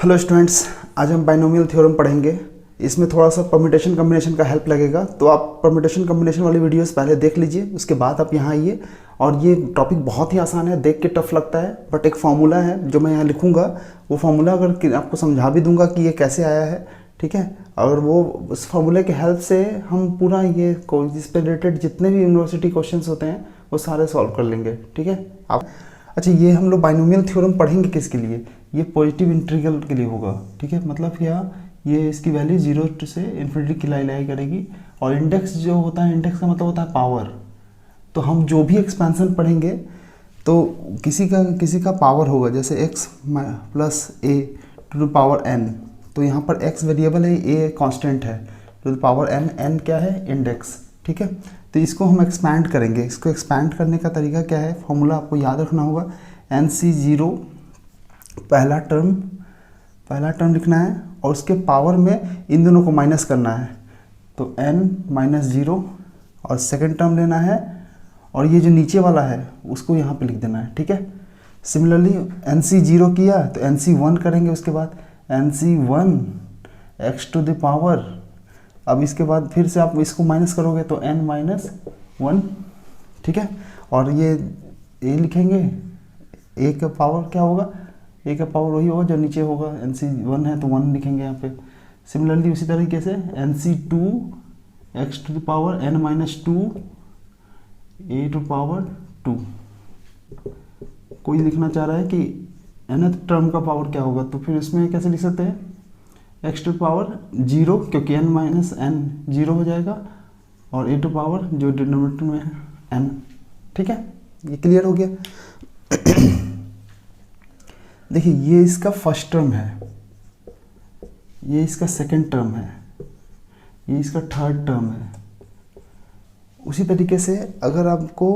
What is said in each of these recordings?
Hello students, आज हम binomial theorem पढ़ेंगे। इसमें थोड़ा सा परम्यूटेशन कम्बिनेशन का हेल्प लगेगा, तो आप परम्यूटेशन कम्बिनेशन वाली वीडियोस पहले देख लीजिए, उसके बाद आप यहाँ आइए। और ये टॉपिक बहुत ही आसान है, देख के टफ लगता है, बट एक फार्मूला है जो मैं यहाँ लिखूँगा। वो फार्मूला अगर आपको समझा भी दूंगा कि ये कैसे आया है, ठीक है। और वो उस फार्मूले के हेल्प से हम पूरा ये इस पे रिलेटेड जितने भी यूनिवर्सिटी क्वेश्चंस होते हैं वो सारे सॉल्व कर लेंगे, ठीक है। आप अच्छा, ये हम लोग बाइनोमियल थ्योरम पढ़ेंगे किसके लिए? ये पॉजिटिव इंटीग्रल के लिए होगा, ठीक है। मतलब क्या, ये इसकी वैल्यू 0 से इन्फिनिटी की लाई करेगी। और इंडेक्स जो होता है, इंडेक्स का मतलब होता है पावर। तो हम जो भी एक्सपेंशन पढ़ेंगे तो किसी का पावर होगा, जैसे x plus a to the power n। तो यहाँ पर x वेरिएबल है, a कांस्टेंट है, टू द पावर n क्या है? इंडेक्स, ठीक है। तो इसको हम एक्सपैंड करेंगे। इसको एक्सपैंड करने का तरीका क्या है? फॉर्मूला आपको याद रखना होगा, NC0 पहला टर्म लिखना है और उसके पावर में इन दोनों को माइनस करना है। तो n-0 और सेकेंड टर्म लेना है, और ये जो नीचे वाला है उसको यहाँ पे लिख देना है, ठीक है। सिमिलरली NC0 किया तो NC1 करेंगे, उसके बाद NC1 x to the power. अब इसके बाद फिर से आप इसको माइनस करोगे तो n-1, ठीक है। और ये a लिखेंगे, a का पावर क्या होगा? a का पावर वही होगा जो नीचे होगा, NC1 है तो 1 लिखेंगे यहाँ पे। सिमिलरली उसी तरीके से NC2 x to the power n-2 a to power 2। कोई लिखना चाह रहा है कि nth टर्म का पावर क्या होगा, तो फिर इसमें कैसे लिख सकते हैं? x टू पावर 0, क्योंकि n-n 0 हो जाएगा, और a टू पावर जो डिनोमिनेटर में है n, ठीक है। ये क्लियर हो गया। देखिए, ये इसका फर्स्ट टर्म है, ये इसका सेकंड टर्म है, ये इसका थर्ड टर्म है। उसी तरीके से अगर आपको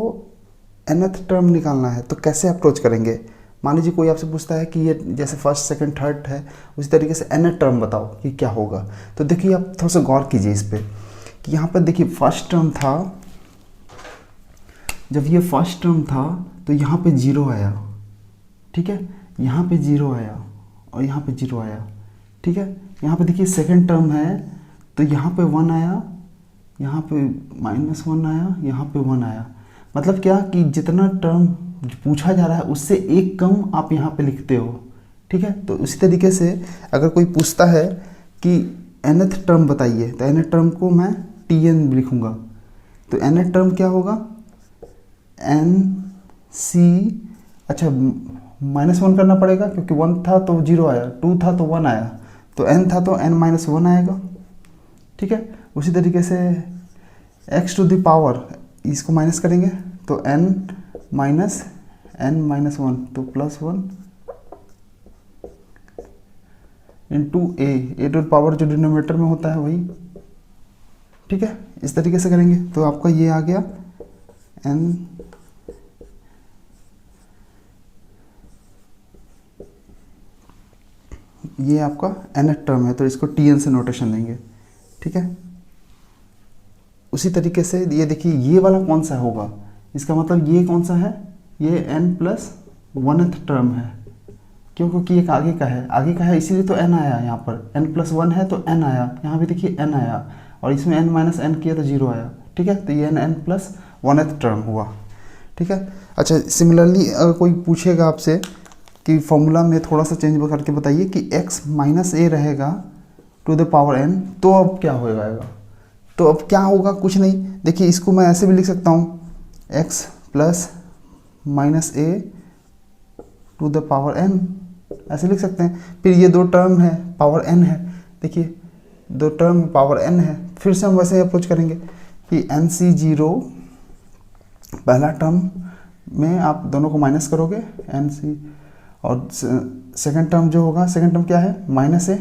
nth टर्म निकालना है तो कैसे अप्रोच करेंगे? मान लीजिए कोई आपसे पूछता है कि ये जैसे फर्स्ट सेकंड थर्ड है, उसी तरीके से nth टर्म बताओ कि क्या होगा। तो देखिए, आप थोड़ा सा गौर कीजिए इस पे कि यहाँ पर देखिए फर्स्ट टर्म था, जब ये फर्स्ट टर्म था तो यहाँ पे 0 आया, ठीक है। यहाँ पे 0 आया और यहाँ पे 0 आया, ठीक है। यहाँ पे देखिए सेकंड टर्म है तो यहाँ पे 1 आया, यहाँ पे -1 आया, यहाँ पे 1 आया। मतलब क्या कि जितना टर्म पूछा जा रहा है उससे एक कम आप यहाँ पे लिखते हो, ठीक है। तो उसी तरीके से अगर कोई पूछता है कि nth टर्म बताइए, तो nth टर्म को मैं Tn लिखूँगा। तो nth टर्म क्या होगा? NC, अच्छा -1 करना पड़ेगा क्योंकि 1 था तो 0 आया, 2 था तो 1 आया, तो n था तो n-1 आएगा, ठीक है। उसी तरीके से x टू द पावर, इसको माइनस करेंगे तो n-1 तो +1 into a to the power जो डिनोमिनेटर में होता है वही, ठीक है। इस तरीके से करेंगे तो आपका ये आ गया n, ये आपका nth टर्म है तो इसको Tn से नोटेशन देंगे, ठीक है। उसी तरीके से ये देखिए, ये वाला कौन सा होगा? इसका मतलब ये कौन सा है? ये n+1th टर्म है, क्योंकि एक आगे का है, इसीलिए तो n आया यहाँ पर। n+1 है तो n आया, यहाँ भी देखिए n आया, और इसमें n-n किया तो 0 आया, ठीक है। तो ये n+1th टर्म हुआ, ठीक है। अच्छा, सिमिलरली अगर कोई पूछेगा आपसे कि फॉर्मूला में थोड़ा सा चेंज करके बताइए कि x-a रहेगा टू द पावर n, तो अब क्या हो जाएगा? तो अब क्या होगा? कुछ नहीं। देखिए, इसको मैं ऐसे भी लिख सकता हूँ, x plus -a to the power n, ऐसे लिख सकते हैं। फिर ये दो टर्म है, पावर n है, देखिए दो टर्म पावर n है। फिर से हम वैसे ही अप्रोच करेंगे कि NC0 पहला टर्म में आप दोनों को माइनस करोगे, NC, और सेकंड टर्म जो होगा, सेकंड टर्म क्या है? -a,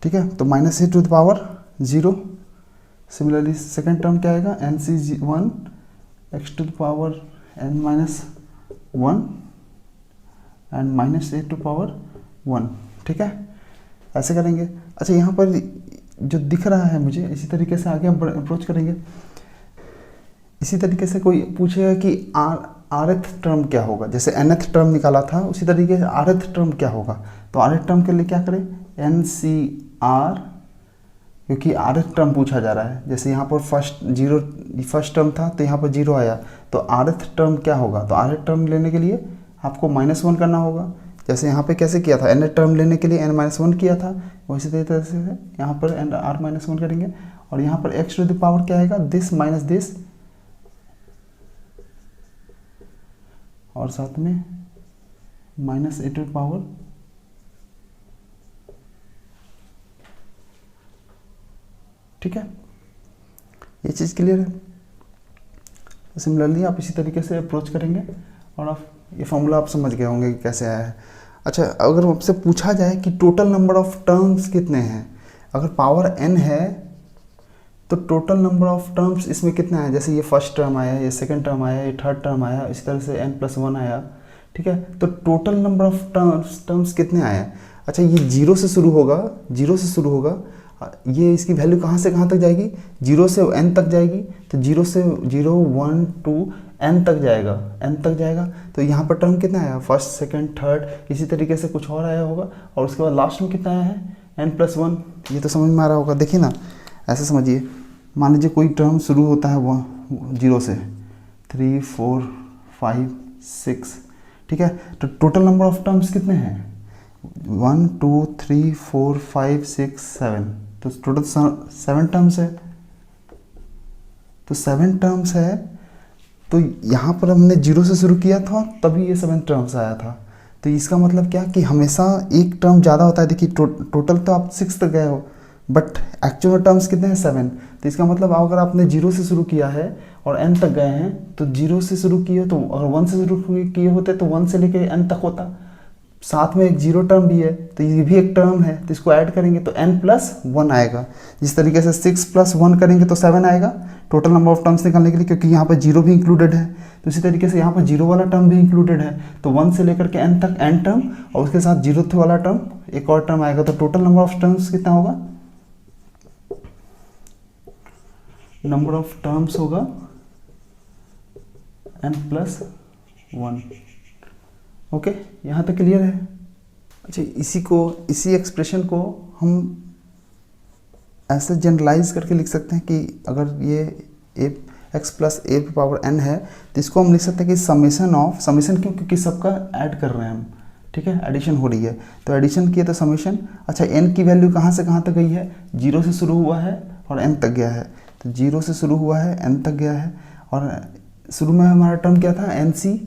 ठीक है। तो -a to the power 0। Similarly second term क्या आएगा? NC1 x to the power n-1 and -a to power 1, ठीक है। ऐसे करेंगे। अच्छा, यहाँ पर जो दिख रहा है मुझे, इसी तरीके से आगे हम अप्रोच करेंगे। इसी तरीके से कोई पूछेगा कि आरथ टर्म क्या होगा, जैसे nth टर्म निकाला था उसी तरीके से आरथ टर्म क्या होगा। तो आरथ टर्म के लिए क्या करें, NCR, क्योंकि आरथ टर्म पूछा जा रहा है। जैसे यहाँ पर फर्स्ट टर्म था तो यहाँ पर 0 आया, तो आरथ टर्म क्या होगा। तो आरथ टर्म लेने के लिए आपको -1 करना होगा। जैसे यहाँ पे कैसे किया था, nth टर्म लेने के लिए n-1 किया था, वैसे तरीके से यहाँ पर r-1 करेंगे। और यहाँ पर x टू द पावर क्या आएगा, दिस माइनस दिस, और साथ में -a टू द पावर ठीक है। ये चीज़ क्लियर है। सिमिलरली आप इसी तरीके से अप्रोच करेंगे और आप ये फॉर्मूला आप समझ गए होंगे कि कैसे आया है। अच्छा, अगर आपसे पूछा जाए कि टोटल नंबर ऑफ टर्म्स कितने हैं, अगर पावर n है तो टोटल नंबर ऑफ टर्म्स इसमें कितना है। जैसे ये फर्स्ट टर्म आया, ये सेकंड टर्म आया, ये थर्ड टर्म आया, इसी तरह से n+1 आया, ठीक है। तो टोटल नंबर ऑफ टर्म्स कितने आए। अच्छा, ये 0 से शुरू होगा, 0 से शुरू होगा, ये इसकी वैल्यू कहाँ से कहाँ तक जाएगी, 0 से n तक जाएगी। तो 0 से 0 1 2 n तक जाएगा, n तक जाएगा। तो यहाँ पर टर्म कितना आया, फर्स्ट सेकंड थर्ड, इसी तरीके से कुछ और आया होगा। और उसके बाद लास्ट में कितना आया है, n+1। ये तो समझ में आ रहा होगा। देखिए ना, ऐसे समझिए, मान लीजिए कोई टर्म शुरू होता है 0 से, 3 4 5 6, ठीक है। तो टोटल नंबर ऑफ टर्म्स कितने हैं, 1 2 3 4 5 6 7, तो टोटल 7 टर्म्स है। तो 7 टर्म्स है, तो यहाँ पर हमने 0 से शुरू किया था तभी ये 7 टर्म्स आया था। तो इसका मतलब क्या कि हमेशा एक टर्म ज़्यादा होता है। देखिए टोटल तो आप 6 तक गए हो, बट एक्चुअल टर्म्स कितने हैं, 7। तो इसका मतलब अगर आपने 0 से शुरू किया है और n तक गए हैं, तो 0 से शुरू किए तो अगर 1 से शुरू किए होते तो 1 से लेकर n तक होता। साथ में एक 0 टर्म भी है, तो ये भी एक टर्म है, तो इसको ऐड करेंगे तो n+1 आएगा। जिस तरीके से 6 + 1 करेंगे तो 7 आएगा टोटल नंबर ऑफ टर्म्स निकालने के लिए, क्योंकि यहाँ पर 0 भी इंक्लूडेड है। तो इसी तरीके से यहाँ पर 0 वाला टर्म भी इंक्लूडेड है, तो 1 से लेकर के n तक n टर्म, और उसके साथ 0th वाला टर्म एक और टर्म आएगा। तो टोटल नंबर ऑफ टर्म्स कितना होगा, नंबर ऑफ टर्म्स होगा n+1। ओके, यहाँ तक क्लियर है। अच्छा, इसी एक्सप्रेशन को हम ऐसे जनरलाइज करके लिख सकते हैं कि अगर ये x + a⁴n है तो इसको हम लिख सकते हैं कि समेशन क्यों, क्योंकि सबका ऐड कर रहे हैं हम, ठीक है, एडिशन हो रही है। तो एडिशन किए तो समेशन। अच्छा, n की वैल्यू कहाँ से कहाँ तक गई है, 0 से शुरू हुआ है और n तक गया है। तो 0 से शुरू हुआ है, n तक गया है, और शुरू में हमारा टर्म क्या था, nc,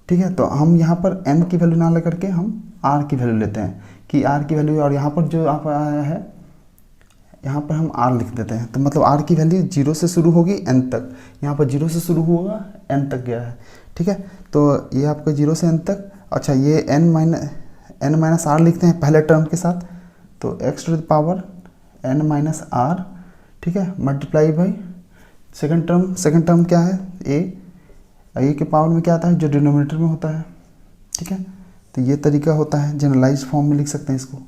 ठीक है। तो हम यहाँ पर n की वैल्यू ना लेकर के हम r की वैल्यू लेते हैं कि r की वैल्यू, और यहाँ पर जो आप आया है यहाँ पर हम r लिख देते हैं। तो मतलब r की वैल्यू 0 से शुरू होगी n तक, यहाँ पर 0 से शुरू होगा n तक गया है, ठीक है। तो ये आपका 0 से n तक। अच्छा, ये n-r लिखते हैं पहले टर्म के साथ, तो x to the power n-r, ठीक है, मल्टीप्लाई बाई सेकंड टर्म क्या है, a के पावर में क्या आता है, जो डिनोमिनेटर में होता है, ठीक है। तो ये तरीका होता है, जनरलाइज फॉर्म में लिख सकते हैं इसको,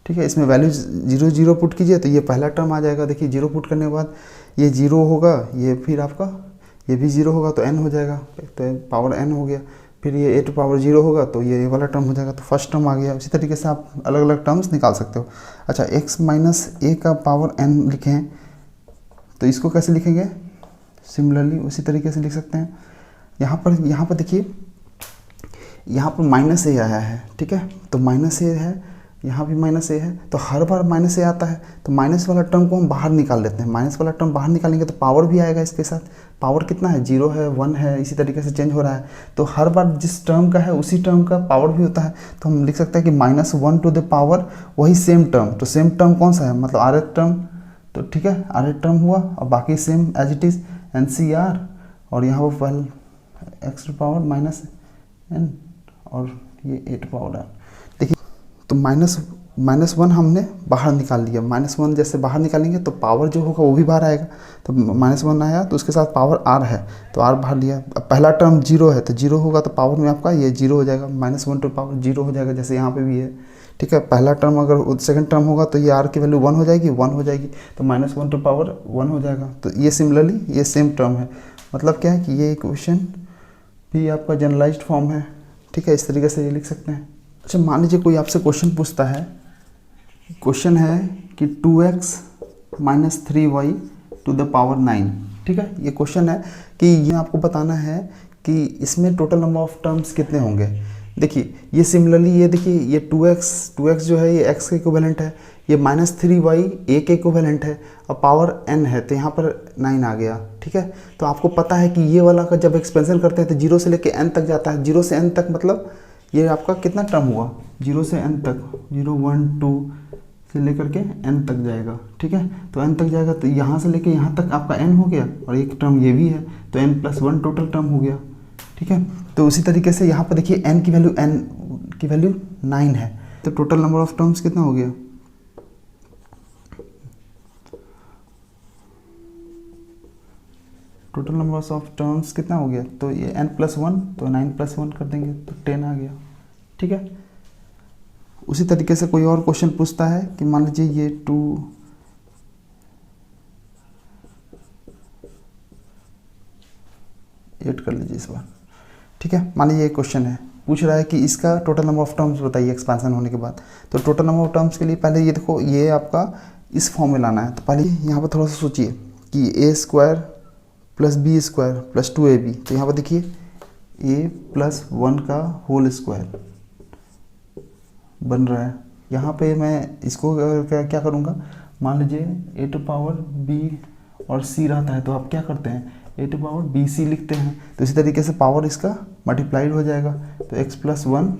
ठीक है। इसमें वैल्यू 0 0 पुट कीजिए तो ये पहला टर्म आ जाएगा। देखिए 0 पुट करने के बाद ये 0 होगा, ये फिर आपका ये भी 0 होगा तो n हो जाएगा, तो पावर n हो गया। फिर ये a टू पावर 0 होगा तो ये वाला टर्म हो जाएगा, तो फर्स्ट टर्म आ गया। उसी तरीके से आप अलग अलग टर्म्स निकाल सकते हो। अच्छा, x - a का पावर n लिखें तो इसको कैसे लिखेंगे, सिमिलरली उसी तरीके से लिख सकते हैं। यहाँ पर देखिए, यहाँ पर -a आया है, ठीक है। तो -a है, यहाँ भी -a है, तो हर बार -a आता है, तो माइनस वाला टर्म को हम बाहर निकाल लेते हैं। माइनस वाला टर्म बाहर निकालेंगे तो पावर भी आएगा इसके साथ। पावर कितना है, 0 है, 1 है, इसी तरीके से चेंज हो रहा है। तो हर बार जिस टर्म का है उसी टर्म का पावर भी होता है। तो हम लिख सकते हैं कि -1 टू द पावर वही सेम टर्म। तो सेम टर्म कौन सा है, मतलब rth टर्म, तो ठीक है, rth टर्म हुआ, और बाकी same as it is NCR, और यहाँ पर पहले x टू पावर -n और ये a टू पावर r। देखिए, तो -1 हमने बाहर निकाल लिया। -1 जैसे बाहर निकालेंगे तो पावर जो होगा वो भी बाहर आएगा। तो -1 आया तो उसके साथ पावर r है, तो r बाहर लिया। अब पहला टर्म 0 है, तो 0 होगा तो पावर में आपका ये 0 हो जाएगा, -1 टू पावर 0 हो जाएगा, जैसे यहाँ पे भी है, ठीक है। पहला टर्म अगर सेकंड टर्म होगा तो ये r की वैल्यू 1 हो जाएगी, तो -1 टू पावर 1 हो जाएगा। तो ये सिमिलरली ये सेम टर्म है। मतलब क्या है कि ये इक्वेशन भी आपका जनरलाइज्ड फॉर्म है, ठीक है। इस तरीके से ये लिख सकते हैं। अच्छा, मान लीजिए कोई आपसे क्वेश्चन पूछता है, क्वेश्चन है कि 2x minus 3y to the power 9, ठीक है। ये क्वेश्चन है कि ये आपको बताना है कि इसमें टोटल नंबर ऑफ टर्म्स कितने होंगे। देखिए ये सिमिलरली, ये देखिए ये 2x जो है ये x के इक्विवेलेंट है, ये माइनस 3y a के इक्विवेलेंट है, और पावर n है तो यहाँ पर 9 आ गया, ठीक है। तो आपको पता है कि ये वाला का जब एक्सपेंशन करते हैं तो 0 से लेके n तक जाता है। 0 से n तक मतलब ये आपका कितना टर्म हुआ, 0 से n तक, 0 1 2 से लेकर के n तक जाएगा, ठीक है। तो n तक जाएगा तो यहाँ से लेके यहाँ तक आपका n हो गया, और एक टर्म ये भी है तो n+1 टोटल टर्म हो गया, ठीक है। तो उसी तरीके से यहाँ पर देखिए n की वैल्यू 9 है, तो टोटल नंबर ऑफ टर्म्स कितना हो गया, टोटल नंबर ऑफ टर्म्स कितना हो गया, तो ये n+1 तो 9+1 कर देंगे तो 10 आ गया, ठीक है। उसी तरीके से कोई और क्वेश्चन पूछता है कि मान लीजिए ये 8 कर लीजिए इस बार, ठीक है। मान लीजिए ये क्वेश्चन है, पूछ रहा है कि इसका टोटल नंबर ऑफ टर्म्स बताइए एक्सपेंशन होने के बाद। तो टोटल नंबर ऑफ टर्म्स के लिए पहले ये देखो, ये आपका इस फॉर्म में लाना है। तो पहले यहाँ पर थोड़ा सा सोचिए कि a² + b² + 2ab, तो यहाँ पर देखिए a+1 का होल स्क्वायर बन रहा है। यहाँ पे मैं इसको क्या करूँगा, मान लीजिए a टू पावर b और c रहता है तो आप क्या करते हैं, a टू पावर bc लिखते हैं। तो इसी तरीके से पावर इसका मल्टीप्लाइड हो जाएगा, तो x+1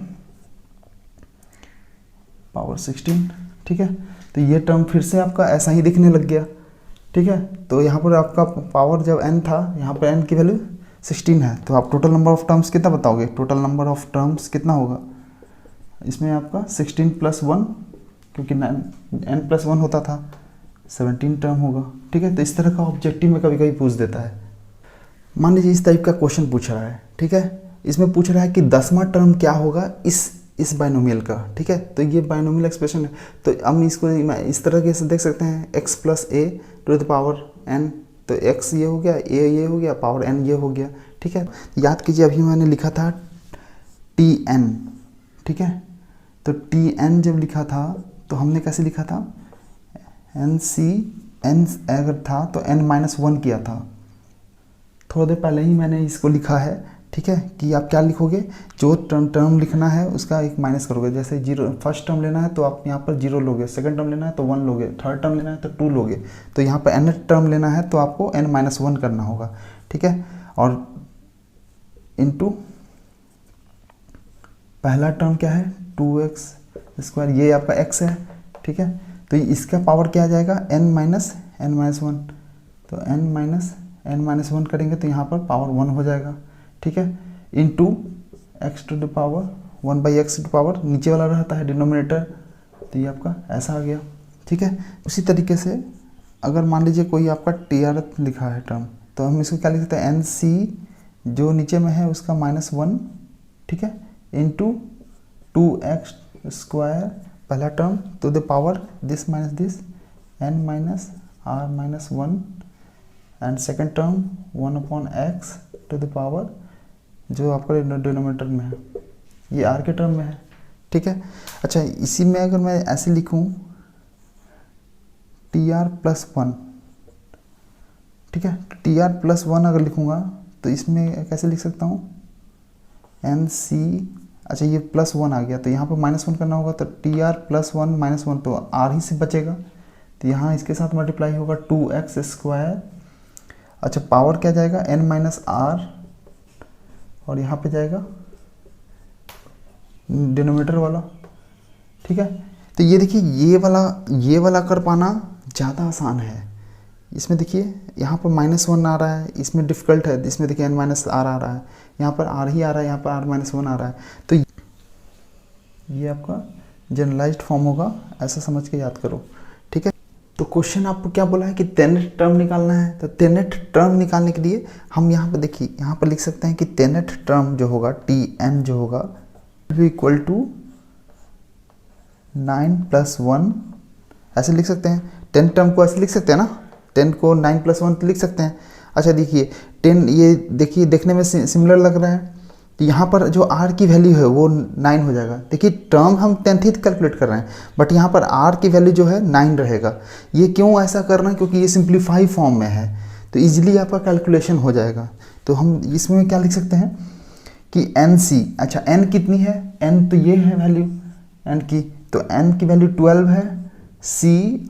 पावर 16, ठीक है। तो ये टर्म फिर से आपका ऐसा ही दिखने लग गया, ठीक है। तो यहाँ पर आपका पावर जब n था, यहाँ पर n की वैल्यू 16 है, तो आप टोटल नंबर ऑफ टर्म्स कितना बताओगे, टोटल नंबर ऑफ टर्म्स कितना होगा इसमें आपका 16 + 1, क्योंकि n+1 होता था, 17 टर्म होगा, ठीक है। तो इस तरह का ऑब्जेक्टिव में कभी कभी पूछ देता है। मान लीजिए इस टाइप का क्वेश्चन पूछ रहा है, ठीक है। इसमें पूछ रहा है कि 10वां टर्म क्या होगा इस बाइनोमियल का, ठीक है। तो ये बाइनोमियल एक्सप्रेशन है, तो हम इसको इस तरह से देख सकते हैं, x + a to the power n, तो x ये हो गया, a ये हो गया, पावर n ये हो गया, ठीक है। याद कीजिए अभी मैंने लिखा था tn, ठीक है। तो tn जब लिखा था तो हमने कैसे लिखा था, n अगर था तो n-1 किया था। थोड़ी देर पहले ही मैंने इसको लिखा है, ठीक है, कि आप क्या लिखोगे, जो टर्म लिखना है उसका एक माइनस करोगे। जैसे 0 फर्स्ट टर्म लेना है तो आप यहाँ पर 0 लोगे, सेकंड टर्म लेना है तो 1 लोगे, थर्ड टर्म लेना है तो 2 लोगे। तो यहाँ पर n टर्म लेना है तो आपको n-1 करना होगा, ठीक है। और इनटू पहला टर्म क्या है, 2x², ये आपका x है, ठीक है। तो इसका पावर क्या आ जाएगा, n-1, तो n-1 करेंगे तो यहाँ पर पावर 1 हो जाएगा, ठीक है। Into x to the power 1/x to power, नीचे वाला रहता है डिनोमिनेटर, तो ये आपका ऐसा आ गया, ठीक है। उसी तरीके से अगर मान लीजिए कोई आपका tr लिखा है टर्म, तो हम इसको क्या लिख सकते हैं, nc जो नीचे में है उसका -1, ठीक है, इंटू 2x² पहला term to the power this minus this n-r-1, and second term 1/x to the power जो आपका डिनोमिनेटर में है, ये r के टर्म में है, ठीक है। अच्छा, इसी में अगर मैं ऐसे लिखूं tr+1, ठीक है, tr+1 अगर लिखूंगा तो इसमें कैसे लिख सकता हूँ, nc, अच्छा ये +1 आ गया तो यहाँ पर -1 करना होगा, तो tr+1 -1 तो r ही से बचेगा, तो यहाँ इसके साथ मल्टीप्लाई होगा 2x²। अच्छा, पावर क्या जाएगा, n-r, और यहाँ पे जाएगा डिनोमिनेटर वाला, ठीक है। तो ये देखिए ये वाला कर पाना ज़्यादा आसान है। इसमें देखिए यहाँ पर -1 आ रहा है, इसमें डिफ़िकल्ट है, इसमें देखिए n-r आ रहा है, यहाँ पर r ही आ रहा है, यहाँ पर r-1 आ रहा है। तो ये आपका जनरलाइज्ड फॉर्म होगा, ऐसा समझ के याद करो, ठीक है। तो क्वेश्चन आपको क्या बोला है कि 10th टर्म निकालना है, तो 10th टर्म निकालने के लिए हम यहाँ पर देखिए, यहाँ पर लिख सकते हैं कि 10th टर्म जो होगा tn जो होगा इक्वल टू 9+1, ऐसे लिख सकते हैं। 10th टर्म को ऐसे लिख सकते हैं ना, 10 को 9+1 लिख सकते हैं। अच्छा देखिए 10, ये देखिए देखने में सिमिलर लग रहा है, तो यहाँ पर जो r की वैल्यू है वो 9 हो जाएगा। देखिए टर्म हम 10th कैलकुलेट कर रहे हैं, बट यहाँ पर r की वैल्यू जो है 9 रहेगा। ये क्यों ऐसा कर रहे हैं? क्योंकि ये सिंप्लीफाई फॉर्म में है, तो ईजिली आपका कैलकुलेशन हो जाएगा। तो हम इसमें क्या लिख सकते हैं कि NC, अच्छा n कितनी है? n तो ये है वैल्यू n की, तो n की वैल्यू 12 है। C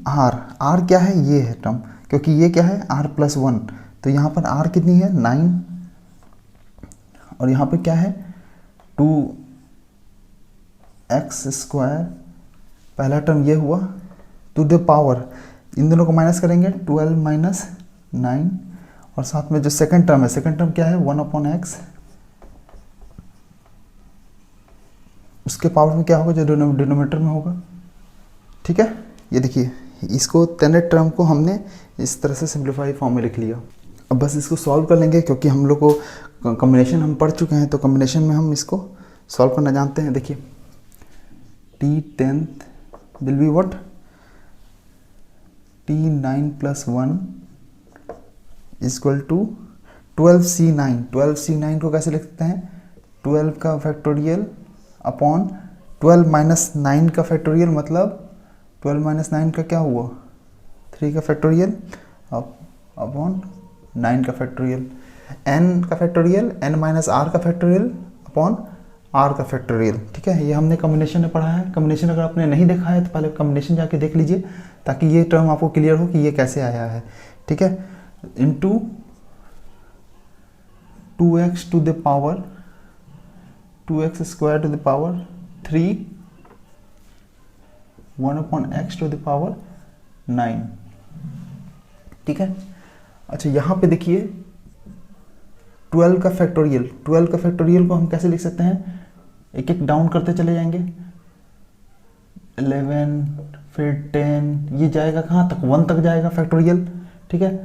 r क्या है? ये है टर्म, क्योंकि ये क्या है r+1, तो यहाँ पर r कितनी है? 9, और यहाँ पे क्या है 2x², पहला टर्म ये हुआ, टू द पावर, इन दोनों को माइनस करेंगे 12 माइनस 9, और साथ में जो सेकंड टर्म है, सेकंड टर्म क्या है 1/x, उसके पावर में क्या होगा जो डिनोमिनेटर में होगा। ठीक है, ये देखिए इसको 10th टर्म को हमने इस तरह से सिंप्लीफाई फॉर्म में लिख लिया। अब बस इसको सॉल्व कर लेंगे, क्योंकि हम लोग को कॉम्बिनेशन हम पढ़ चुके हैं, तो कॉम्बिनेशन में हम इसको सॉल्व करना जानते हैं। देखिए T10th will be what? T9+1 equal to 12C9। 12C9 को कैसे लिख सकते हैं? 12 का फैक्टोरियल अपॉन 12 माइनस 9 का फैक्टोरियल, मतलब 12 माइनस 9 का क्या हुआ? 3 का फैक्टोरियल अपॉन 9 का फैक्टोरियल, n का फैक्टोरियल n माइनस r का फैक्टोरियल अपॉन r का फैक्टोरियल। ठीक है, ये हमने कॉम्बिनेशन में पढ़ा है। कॉम्बिनेशन अगर आपने नहीं देखा है तो पहले कॉम्बिनेशन जाके देख लीजिए, ताकि ये टर्म आपको क्लियर हो कि ये कैसे आया है। ठीक है, into 2x to the power 2x² to the power 3 1/x to the power 9। ठीक है, अच्छा यहाँ पे देखिए 12 का फैक्टोरियल, 12 का फैक्टोरियल को हम कैसे लिख सकते हैं? एक एक डाउन करते चले जाएंगे, 11 फिर 10, ये जाएगा कहाँ तक? 1 तक जाएगा फैक्टोरियल। ठीक है,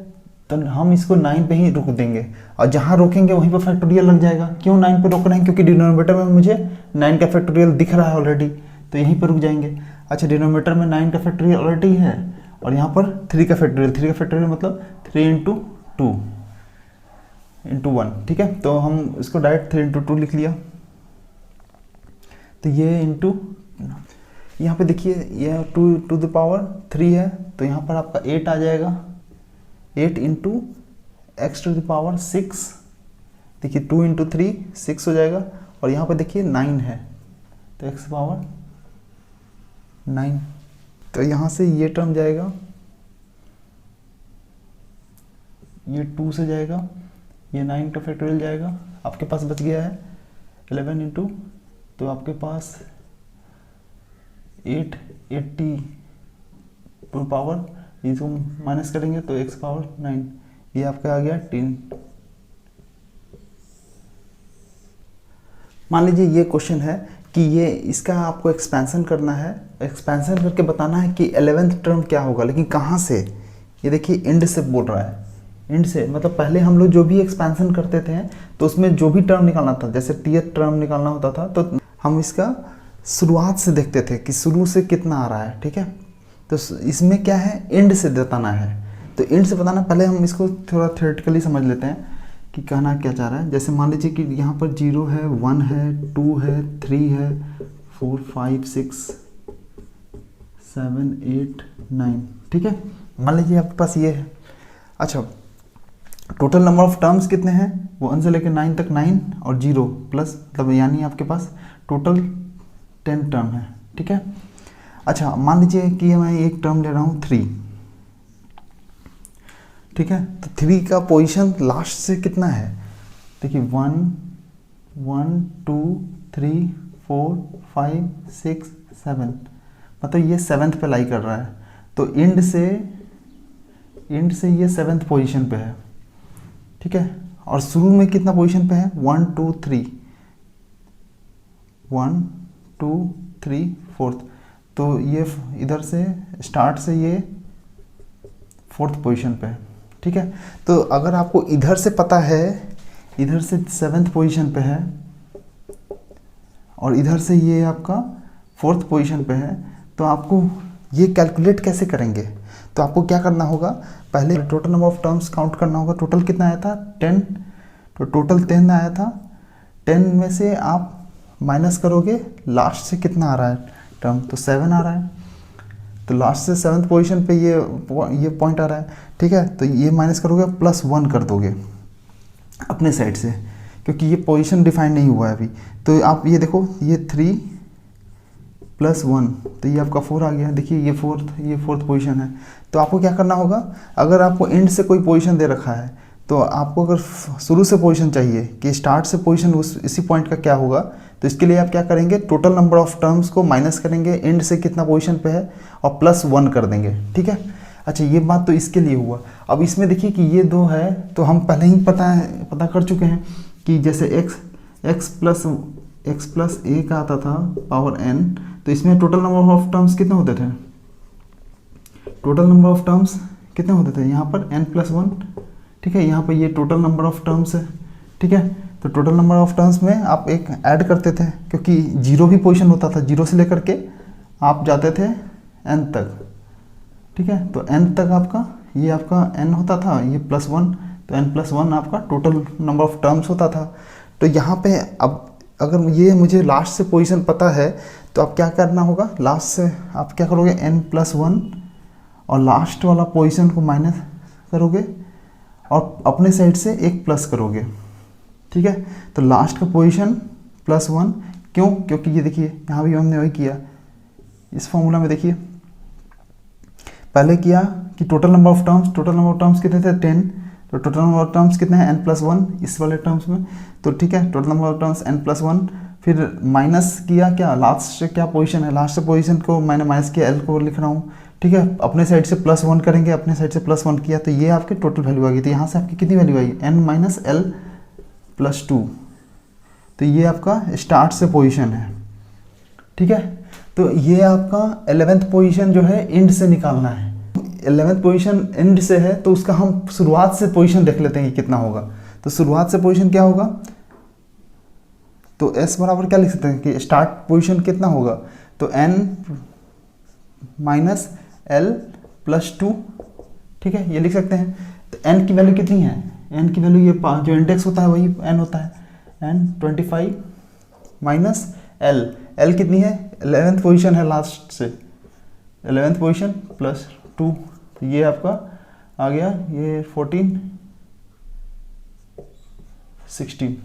तो हम इसको 9 पे ही रोक देंगे, और जहाँ रोकेंगे वहीं पर फैक्टोरियल लग जाएगा। क्यों 9 पे रोक रहे हैं? क्योंकि डिनोमिनेटर में मुझे 9 का फैक्टोरियल दिख रहा है ऑलरेडी, तो यहीं पर रुक जाएंगे। अच्छा, डिनोमिनेटर में 9 का फैक्टोरियल ऑलरेडी है, और यहाँ पर 3 का फैक्टोरियल, 3 का फैक्टोरियल मतलब 3 × 2 × 1। ठीक है, तो हम इसको डायरेक्ट 3 × 2 लिख लिया। तो ये इंटू, यहाँ पे देखिए ये 2 टू द पावर 3 है, तो यहाँ पर आपका 8 आ जाएगा, 8 × x टू द पावर 6। देखिए 2 × 3 6 हो जाएगा, और यहाँ पे देखिए 9 है, तो x पावर 9। तो यहाँ से ये टर्म जाएगा, ये 2 से जाएगा, ये 9 का फैक्टोरियल जाएगा, आपके पास बच गया है 11 × तो आपके पास 880 पावर, इसको माइनस करेंगे तो x पावर 9, ये आपका आ गया 10। मान लीजिए ये क्वेश्चन है कि ये इसका आपको एक्सपेंशन करना है, एक्सपेंशन करके बताना है कि 11th टर्म क्या होगा, लेकिन कहाँ से? ये देखिए इंड से बोल रहा है, इंड से मतलब पहले हम लोग जो भी एक्सपेंशन करते थे तो उसमें जो भी टर्म निकालना था, जैसे 10th टर्म निकालना होता था, तो हम इसका शुरुआत से देखते थे कि शुरू से कितना आ रहा है। ठीक है, तो इसमें क्या है, एंड से बताना है। तो एंड से बताना, पहले हम इसको थोड़ा थ्योरेटिकली समझ लेते हैं कि कहना क्या चाह रहा है। जैसे मान लीजिए कि यहाँ पर 0 है, 1 है, 2 है, 3 है, 4 5 6 7 8 9। ठीक है, मान लीजिए आपके पास ये है। अच्छा, टोटल नंबर ऑफ टर्म्स कितने हैं? 1 से लेकर 9 तक 9 और 0 प्लस, मतलब यानी आपके पास टोटल 10 टर्म है। ठीक है, अच्छा मान लीजिए कि मैं एक टर्म ले रहा हूँ 3। ठीक है, तो 3 का पोजीशन लास्ट से कितना है? देखिए 1 1 2 3 4 5 6 7, मतलब ये 7th पे लाई कर रहा है, तो एंड से ये 7th पोजीशन पे है। ठीक है, और शुरू में कितना पोजीशन पे है? 1 2 3 1 2 3 4th, तो ये इधर से स्टार्ट से ये 4th पोजीशन पे है। ठीक है, तो अगर आपको इधर से पता है, इधर से 7th पोजीशन पे है और इधर से ये आपका 4th पोजीशन पे है, तो आपको ये कैलकुलेट कैसे करेंगे? तो आपको क्या करना होगा, पहले total number of terms count करना होगा। टोटल कितना आया था? 10, तो टोटल 10 आया था। 10 में से आप माइनस करोगे लास्ट से कितना आ रहा है टर्म, तो 7 आ रहा है, तो लास्ट से 7th पोजीशन पे ये पॉइंट आ रहा है, ठीक है। तो ये माइनस करोगे +1 कर दोगे अपने साइड से, क्योंकि ये पोजीशन डिफाइन नहीं हुआ है अभी। तो आप ये देखो, ये 3 + 1, तो ये आपका 4 आ गया। देखिए ये फोर्थ पोजीशन है। तो आपको क्या करना होगा, अगर आपको एंड से कोई पोजीशन दे रखा है, तो आपको अगर शुरू से पोजीशन चाहिए कि स्टार्ट से पोजीशन इसी पॉइंट का क्या होगा, तो इसके लिए आप क्या करेंगे, टोटल नंबर ऑफ टर्म्स को माइनस करेंगे, एंड से कितना पोजीशन पे है और +1 कर देंगे, ठीक है। अच्छा, ये बात तो इसके लिए हुआ। अब इसमें देखिए कि ये 2 है, तो हम पहले ही पता कर चुके हैं कि जैसे x प्लस a का आता था पावर n, तो इसमें टोटल नंबर ऑफ टर्म्स कितने होते थे, यहाँ पर n+1, ठीक है। यहाँ पर ये टोटल नंबर ऑफ टर्म्स है, ठीक है। तो टोटल नंबर ऑफ टर्म्स में आप एक ऐड करते थे, क्योंकि 0 भी पोजीशन होता था, 0 से लेकर के आप जाते थे n तक, ठीक है। तो n तक आपका n होता था, ये +1, तो n+1 आपका टोटल नंबर ऑफ टर्म्स होता था। तो यहाँ पे अब अगर ये मुझे लास्ट से पोजीशन पता है, तो अब क्या करना होगा, लास्ट से आप क्या करोगे, n+1 और लास्ट वाला पोजीशन को माइनस करोगे और अपने साइड से एक प्लस करोगे, ठीक है। तो लास्ट का पोजीशन +1, क्यों, क्योंकि ये देखिए यहाँ भी हमने वही किया, इस फॉर्मूला में देखिए पहले किया कि टोटल नंबर ऑफ टर्म्स कितने थे, 10, तो टोटल नंबर ऑफ टर्म्स कितने हैं, n+1 इस वाले टर्म्स में, तो ठीक है, total number of terms n+1, फिर माइनस किया क्या, लास्ट से क्या पोजीशन है, लास्ट से पोजीशन को मैंने माइनस किया, l को लिख रहा हूँ, ठीक है। अपने साइड से +1 करेंगे, अपने साइड से +1 किया, तो ये आपके टोटल वैल्यू आ गई। तो यहाँ से आपकी कितनी वैल्यू आई, n-l+2, तो ये आपका स्टार्ट से पोजीशन है, ठीक है। तो ये आपका 11th पोजीशन जो है एंड से निकालना है। 11th पोजीशन एंड से है, तो उसका हम शुरुआत से पोजीशन देख लेते हैं कि कितना होगा। तो शुरुआत से पोजीशन क्या होगा, तो s बराबर क्या लिख सकते हैं कि स्टार्ट पोजीशन कितना होगा, तो n-l+2, ठीक है, ये लिख सकते हैं। तो n की वैल्यू कितनी है, n की वैल्यू ये जो इंडेक्स होता है वही n होता है, n25 माइनस l कितनी है, 11th पोजीशन है लास्ट से, 11th पोजीशन +2, तो ये आपका आ गया, ये 14 16,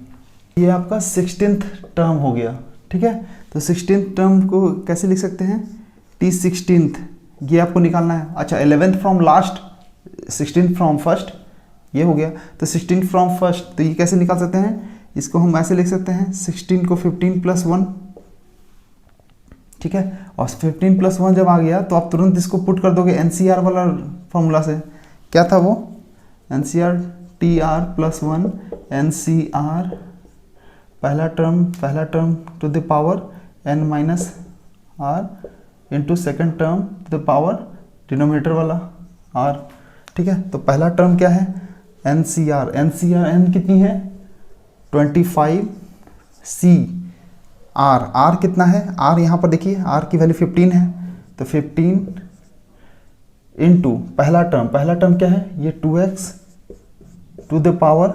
ये आपका 16th टर्म हो गया, ठीक है। तो 16th टर्म को कैसे लिख सकते हैं, t16th, ये आपको निकालना है। अच्छा, 11th from last, 16th from first, ये हो गया। तो 16th फ्रॉम फर्स्ट, तो ये कैसे निकाल सकते हैं, इसको हम ऐसे लिख सकते हैं, 16 को 15 + 1, ठीक है। और 15 + 1 जब आ गया, तो आप तुरंत इसको पुट कर दोगे NCR वाला फॉर्मूला से, क्या था वो, NCR TR+1 NCR पहला term to the power n-r into second term to the power denominator वाला r, ठीक है। तो पहला टर्म क्या है, NCR n कितनी है 25, C R कितना है, R यहाँ पर देखिए R की वैल्यू 15 है, तो 15 इंटू पहला टर्म क्या है, ये 2x to the power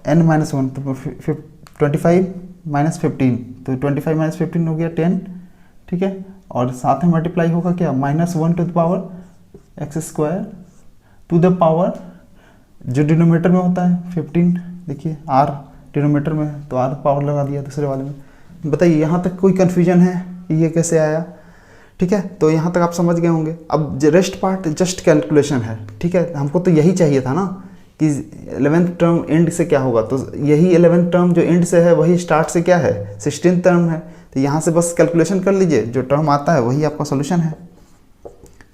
n-1, तो 25 - 15, तो 25 - 15 हो गया 10, ठीक है। और साथ में मल्टीप्लाई होगा क्या, -1 to the power x² to the power, जो डिनोमिनेटर में होता है 15, देखिए R डिनोमिनेटर में, तो R पावर लगा दिया दूसरे वाले में। बताइए यहाँ तक कोई कन्फ्यूजन है कि ये कैसे आया, ठीक है। तो यहाँ तक आप समझ गए होंगे। अब रेस्ट पार्ट जस्ट कैलकुलेशन है, ठीक है। हमको तो यही चाहिए था ना कि 11th टर्म एंड से क्या होगा, तो यही 11th टर्म जो एंड से है वही स्टार्ट से क्या है 16th टर्म है, तो यहाँ से बस कैलकुलेशन कर लीजिए, जो टर्म आता है वही आपका सोल्यूशन है।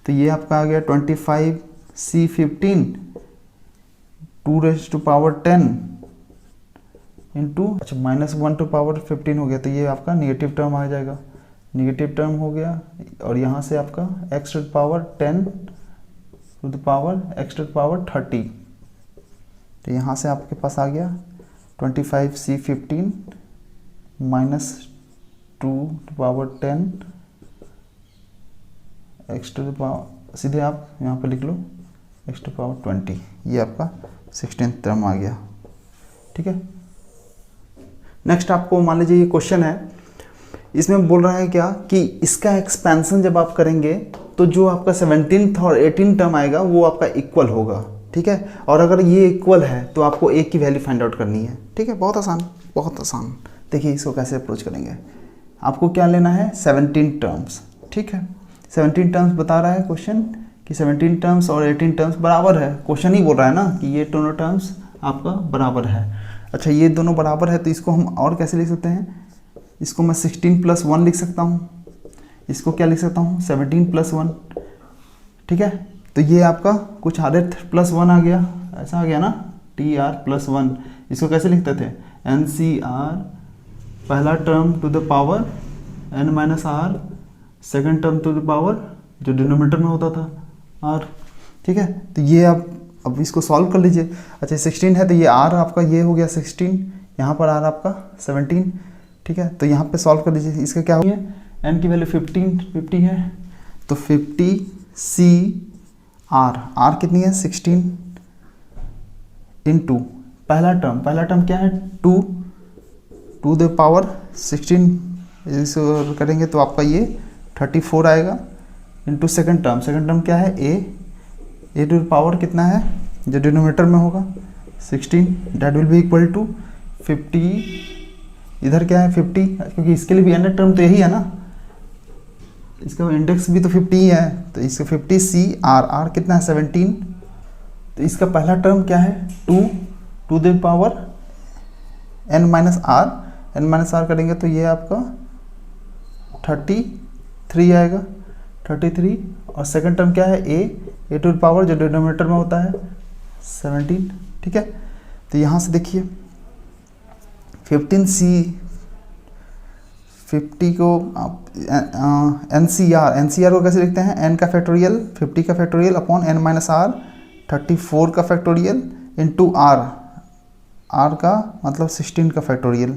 तो ये आपका आ गया 25C15 2⁻10 इंटू, अच्छा -1 टू पावर 15 हो गया, तो ये आपका नेगेटिव टर्म आ जाएगा, नेगेटिव टर्म हो गया। और यहाँ से आपका x to the power 10 to the power x to the power 30, तो यहाँ से आपके पास आ गया 25C15 -2 to power 10 x to the power, सीधे आप यहाँ पे लिख लो x टू पावर 20, ये आपका 16th टर्म आ गया, ठीक है। नेक्स्ट आपको मान लीजिए ये क्वेश्चन है, इसमें बोल रहा है क्या कि इसका एक्सपेंशन जब आप करेंगे तो जो आपका 17th और 18th टर्म आएगा वो आपका इक्वल होगा, ठीक है। और अगर ये इक्वल है तो आपको ए की वैल्यू फाइंड आउट करनी है, ठीक है। बहुत आसान, बहुत आसान। देखिए इसको कैसे अप्रोच करेंगे। आपको क्या लेना है, 17 टर्म्स, ठीक है। 17 टर्म्स बता रहा है क्वेश्चन कि 17 टर्म्स और 18 टर्म्स बराबर है। क्वेश्चन ही बोल रहा है ना कि ये दोनों टर्म्स आपका बराबर है। अच्छा, ये दोनों बराबर है तो इसको हम और कैसे लिख सकते हैं, इसको मैं 16 + 1 लिख सकता हूँ। इसको क्या लिख सकता हूँ, 17 + 1, ठीक है। तो ये आपका कुछ RF + 1 आ गया, ऐसा आ गया ना, TR + 1। इसको कैसे लिखते थे, NCR पहला term to the power n - r, second term to the power जो डिनोमिनेटर में होता था r, ठीक है। तो ये आप अब इसको सॉल्व कर लीजिए। अच्छा 16 है तो ये r आपका ये हो गया 16, यहाँ पर r आपका 17, ठीक है। तो यहाँ पे सॉल्व कर लीजिए। इसका क्या हो गया, n की वैल्यू 50 है तो 50 C r कितनी है 16 इंटू पहला टर्म क्या है 2 टू द पावर 16, इसको करेंगे तो आपका ये 34 आएगा, इंटू सेकेंड टर्म क्या है a टू द पावर कितना है जो डिनोमिनेटर में होगा 16, that will be equal to 50, इधर क्या है 50, क्योंकि इसके लिए भी n टर्म तो यही है ना, इसका इंडेक्स भी तो 50 ही है, तो इसका 50 C r कितना है 17। तो इसका पहला टर्म क्या है 2 to the power n - r करेंगे तो ये आपका 33 आएगा, 33। और सेकंड टर्म क्या है a टू द पावर जो डिनोमिनेटर में होता है 17, ठीक है। तो यहाँ से देखिए 15C 50 को आप NCR को कैसे लिखते हैं, n का फैक्टोरियल 50 का फैक्टोरियल अपॉन n - r 34 का फैक्टोरियल इंटू r का मतलब 16 का फैक्टोरियल,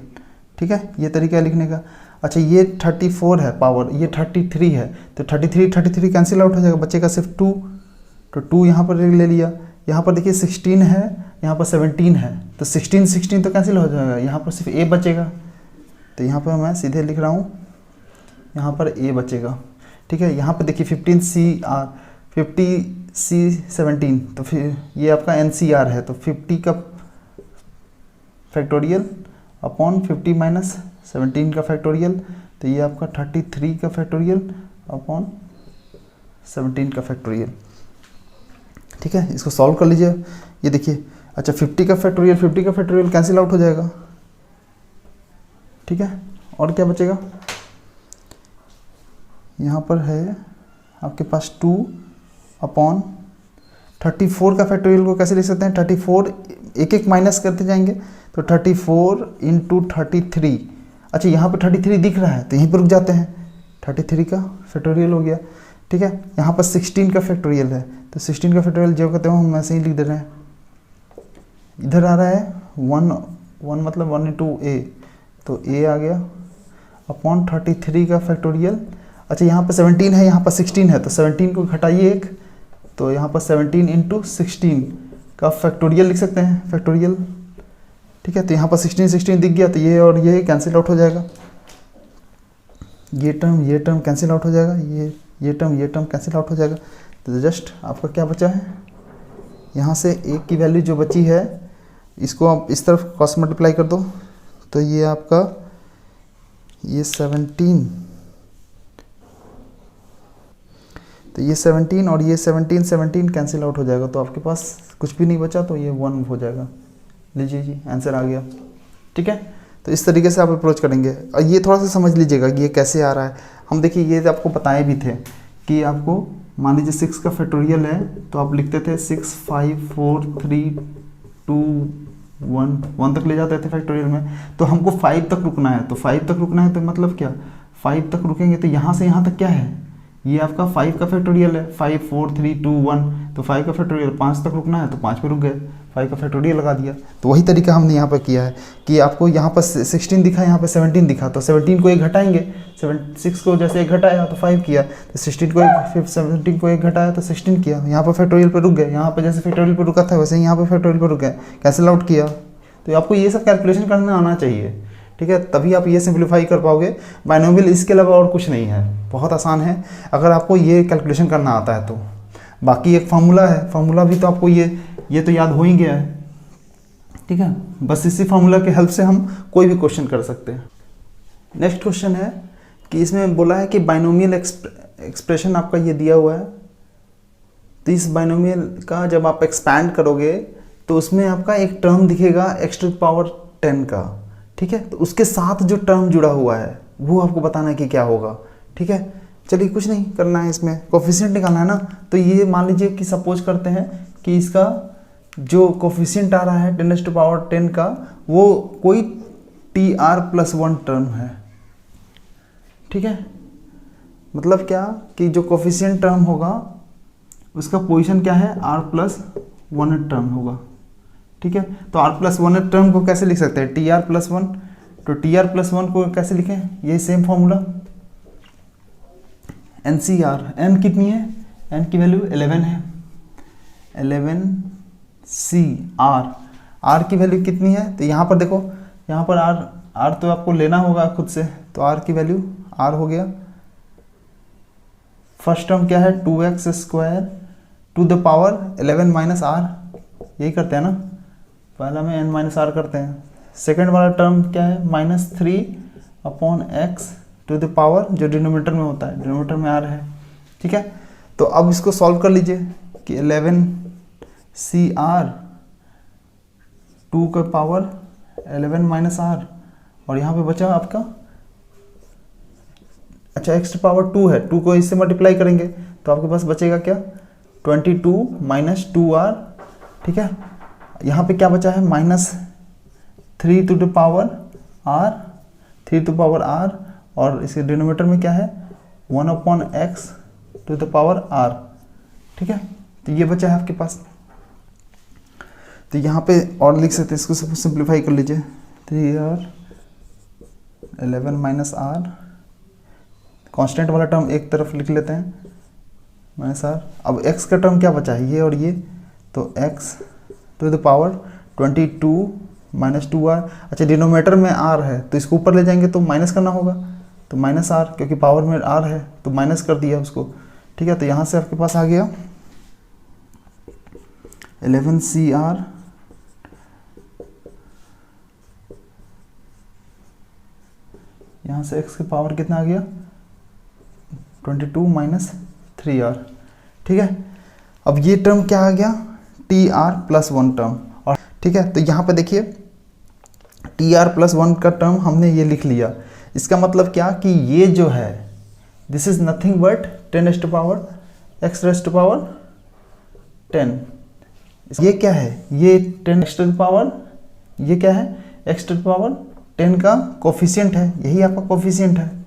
ठीक है। ये तरीका है लिखने का। अच्छा ये 34 है पावर, ये 33 है तो 33 कैंसिल आउट हो जाएगा, बचेगा सिर्फ 2, तो 2 यहाँ पर ले लिया। यहाँ पर देखिए 16 है, यहाँ पर 17 है तो 16 तो कैंसिल हो जाएगा, यहाँ पर सिर्फ a बचेगा। तो यहाँ पर मैं सीधे लिख रहा हूँ, यहाँ पर a बचेगा, ठीक है। यहाँ पर देखिए 50C 17, तो फिर ये आपका NCR है तो 50 का फैक्टोरियल अपॉन 50 - 17 का फैक्टोरियल, तो ये आपका 33 का फैक्टोरियल अपॉन 17 का फैक्टोरियल, ठीक है। इसको सॉल्व कर लीजिए। ये देखिए अच्छा 50 का फैक्टोरियल कैंसिल आउट हो जाएगा, ठीक है। और क्या बचेगा, यहाँ पर है आपके पास 2 अपॉन 34 का फैक्टोरियल को कैसे लिख सकते हैं, 34 एक माइनस करते जाएंगे तो 34 इंटू 33। अच्छा यहाँ पर 33 दिख रहा है तो यहीं पर रुक जाते हैं, 33 का फैक्टोरियल हो गया, ठीक है। यहाँ पर 16 का फैक्टोरियल है तो 16 का फैक्टोरियल जो कहते हैं हम ऐसे ही लिख दे रहे हैं। इधर आ रहा है 1 मतलब 1 इंटू a, तो a आ गया अपॉन 33 का फैक्टोरियल। अच्छा यहाँ पर 17 है, यहाँ पर 16 है तो 17 को घटाइए एक, तो यहाँ पर 17 इंटू 16 का फैक्टोरियल लिख सकते हैं, फैक्टोरियल, ठीक है। तो यहाँ पर 16 दिख गया तो ये और ये कैंसिल आउट हो जाएगा, ये टर्म कैंसिल आउट हो जाएगा, ये टर्म कैंसिल आउट हो जाएगा। तो जस्ट आपका क्या बचा है, यहाँ से एक की वैल्यू जो बची है इसको आप इस तरफ क्रॉस मल्टीप्लाई कर दो तो ये आपका ये 17, तो ये 17 और ये 17 कैंसिल आउट हो जाएगा, तो आपके पास कुछ भी नहीं बचा तो ये 1 हो जाएगा। लीजिए जी आंसर आ गया, ठीक है। तो इस तरीके से आप अप्रोच करेंगे और ये थोड़ा सा समझ लीजिएगा कि ये कैसे आ रहा है। हम देखिए ये आपको बताए भी थे कि आपको मान लीजिए 6 का फैक्टोरियल है तो आप लिखते थे 6 5 4 3 2 1 तक ले जाते थे फैक्टोरियल में, तो हमको 5 तक रुकना है, तो 5 तक रुकना है तो मतलब क्या 5 तक रुकेंगे तो यहाँ से यहाँ तक क्या है, ये आपका 5 का फैक्टोरियल है, 5 4 3 2 1, तो 5 का फैक्टोरियल 5 तक रुकना है तो 5 पे रुक गए, 5 का फैक्टोरियल लगा दिया। तो वही तरीका हमने यहाँ पर किया है कि आपको यहाँ पर 16 दिखा, यहाँ पर 17 दिखा, तो 17 को एक घटाएंगे, 6 को जैसे एक घटाया तो 5 किया, तो 16 को एक, फिर 17 को एक घटाया तो 16 किया, यहाँ पर फैक्टोरियल पर रुक गए, यहाँ पर जैसे फैक्टोरियल पर रुका था वैसे यहाँ पर फैक्टोरियल पर रुक गए, कैंसिल आउट किया। तो आपको ये सब कैलकुलेशन करना आना चाहिए, ठीक है, तभी आप ये सिंप्लीफाई कर पाओगे। बाइनोमियल इसके अलावा और कुछ नहीं है, बहुत आसान है अगर आपको ये कैलकुलेशन करना आता है तो। बाकी एक फार्मूला है, फार्मूला भी तो आपको ये तो याद हो ही गया है, ठीक है। बस इसी फार्मूला के हेल्प से हम कोई भी क्वेश्चन कर सकते हैं। नेक्स्ट क्वेश्चन है कि इसमें बोला है कि बाइनोमियल एक्सप्रेशन आपका ये दिया हुआ है, तो इस बाइनोमियल का जब आप एक्सपैंड करोगे तो उसमें आपका एक टर्म दिखेगा x⁻10 का, ठीक है। तो उसके साथ जो टर्म जुड़ा हुआ है वो आपको बताना है कि क्या होगा, ठीक है। चलिए कुछ नहीं करना है, इसमें कोफिशिएंट निकालना है ना। तो ये मान लीजिए कि सपोज करते हैं कि इसका जो कोफिशिएंट आ रहा है 10⁻10 का वो कोई tr+1 टर्म है, ठीक है। मतलब क्या कि जो कोफिशिएंट टर्म होगा उसका पोजीशन क्या है, r+1 टर्म होगा, ठीक है। तो r+1 टर्म को कैसे लिख सकते हैं, tr+1। तो tr+1 को कैसे लिखें, ये सेम फॉर्मूला NCR, n कितनी है, n की वैल्यू 11 है, 11CR, r की वैल्यू कितनी है, तो यहाँ पर देखो, यहाँ पर r तो आपको लेना होगा खुद से, तो r की वैल्यू r हो गया। फर्स्ट टर्म क्या है, 2x² to the power 11 - r, यही करते हैं ना, पहला में n - r करते हैं। सेकेंड वाला टर्म क्या है, -3/x टू द पावर, जो डिनोमिनेटर में होता है, डिनोमिनेटर में r है, ठीक है। तो अब इसको सॉल्व कर लीजिए कि 11CR 2 का पावर 11 - r, और यहाँ पे बचा आपका, अच्छा x⁻2 है, 2 को इससे मल्टीप्लाई करेंगे तो आपके पास बचेगा क्या, 22 - 2r, ठीक है। यहाँ पे क्या बचा है, -3 to the power r, 3 to power r, और इसके डिनोमिनेटर में क्या है, 1/x to the power r, ठीक है। तो ये बचा है आपके पास। तो यहाँ पे और लिख सकते हैं, इसको सब सिंप्लीफाई कर लीजिए, 3r 11 - r, कांस्टेंट वाला टर्म एक तरफ लिख लेते हैं -r। अब x का टर्म क्या बचा है, ये और ये, तो x to the power 22 - 2r, अच्छा डिनोमिनेटर में r है तो इसको ऊपर ले जाएंगे तो माइनस करना होगा, तो -r, क्योंकि पावर में r है तो माइनस कर दिया उसको, ठीक है। तो यहाँ से आपके पास आ गया 11CR यहाँ से x की पावर कितना आ गया, 22 - 3r, ठीक है। अब ये टर्म क्या आ गया, tr+1 टर्म, और ठीक है। तो यहाँ पे देखिए tr+1 का टर्म हमने ये लिख लिया, इसका मतलब क्या कि ये जो है this is nothing but 10⁻x⁻10, ये क्या है, ये 10x⁻, ये क्या है, x⁻10 का कोफिशिएंट है, यही आपका कोफिशिएंट है,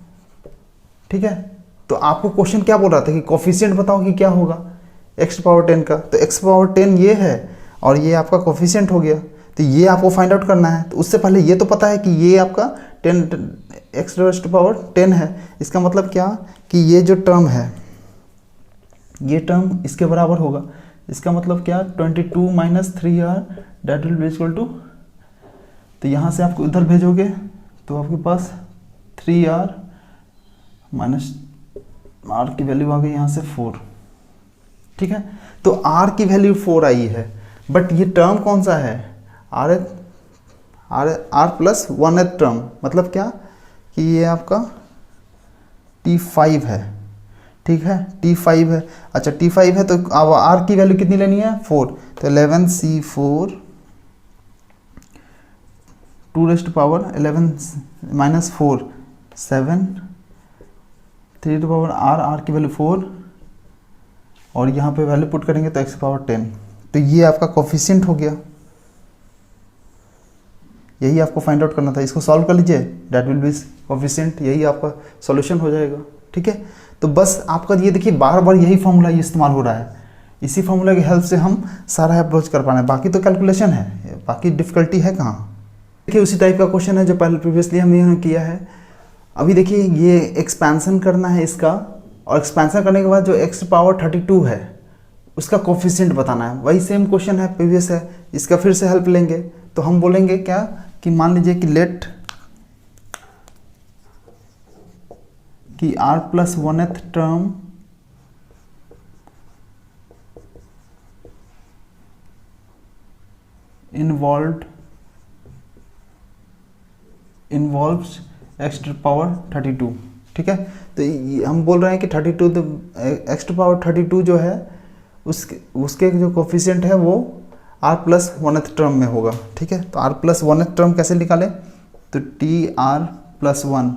ठीक है। तो आपको क्वेश्चन क्या बोल रहा था कि कोफिशिएंट बताओ कि क्या होगा x⁻10 का, तो x⁻10 ये है और ये आपका कोफिशिएंट हो गया, तो ये आपको फाइंड आउट करना है। तो उससे पहले ये तो पता है कि ये आपका 10x⁻10 है, इसका मतलब क्या कि ये जो टर्म है ये टर्म इसके बराबर होगा, इसका मतलब क्या, 22 - 3r that will be equal to, तो यहाँ से आपको इधर भेजोगे तो आपके पास 3r माइनस r की वैल्यू आ गई यहाँ से 4, ठीक है। तो r की वैल्यू 4 आई है, बट ये टर्म कौन सा है, r+1 टर्म, मतलब क्या कि ये आपका t5 है, ठीक है, t5 है। अच्छा t5 है तो अब r की वैल्यू कितनी लेनी है, 4, तो 11C4 2⁻11 - 4 7 3 टू पावर r की वैल्यू 4, और यहाँ पे वैल्यू पुट करेंगे तो x⁻10, तो ये आपका कोफिशिएंट हो गया, यही आपको फाइंड आउट करना था। इसको सॉल्व कर लीजिए, डेट विल बी कोफिशिएंट, यही आपका सॉल्यूशन हो जाएगा, ठीक है। तो बस आपका ये देखिए बार बार यही फॉर्मूला इस्तेमाल हो रहा है, इसी फॉर्मूला की हेल्प से हम सारा अप्रोच कर पाना है, बाकी तो कैलकुलेशन है, बाकी डिफिकल्टी है कहाँ। देखिए उसी टाइप का क्वेश्चन है जो पहले प्रीवियसली हमने किया है। अभी देखिए ये एक्सपेंशन करना है इसका, और एक्सपेंशन करने के बाद जो x⁻32 है उसका कोफिशिएंट बताना है, वही सेम क्वेश्चन है प्रीवियस है, इसका फिर से हेल्प लेंगे। तो हम बोलेंगे क्या कि मान लीजिए कि लेट कि r प्लस 1th term involves x to power 32। ठीक है, तो हम बोल रहे हैं कि 32 तो x टू पावर 32 जो है उसके जो कोफिशिएंट है वो r प्लस 1th टर्म में होगा। ठीक है, तो r प्लस 1th टर्म कैसे निकालें, तो टी आर प्लस 1,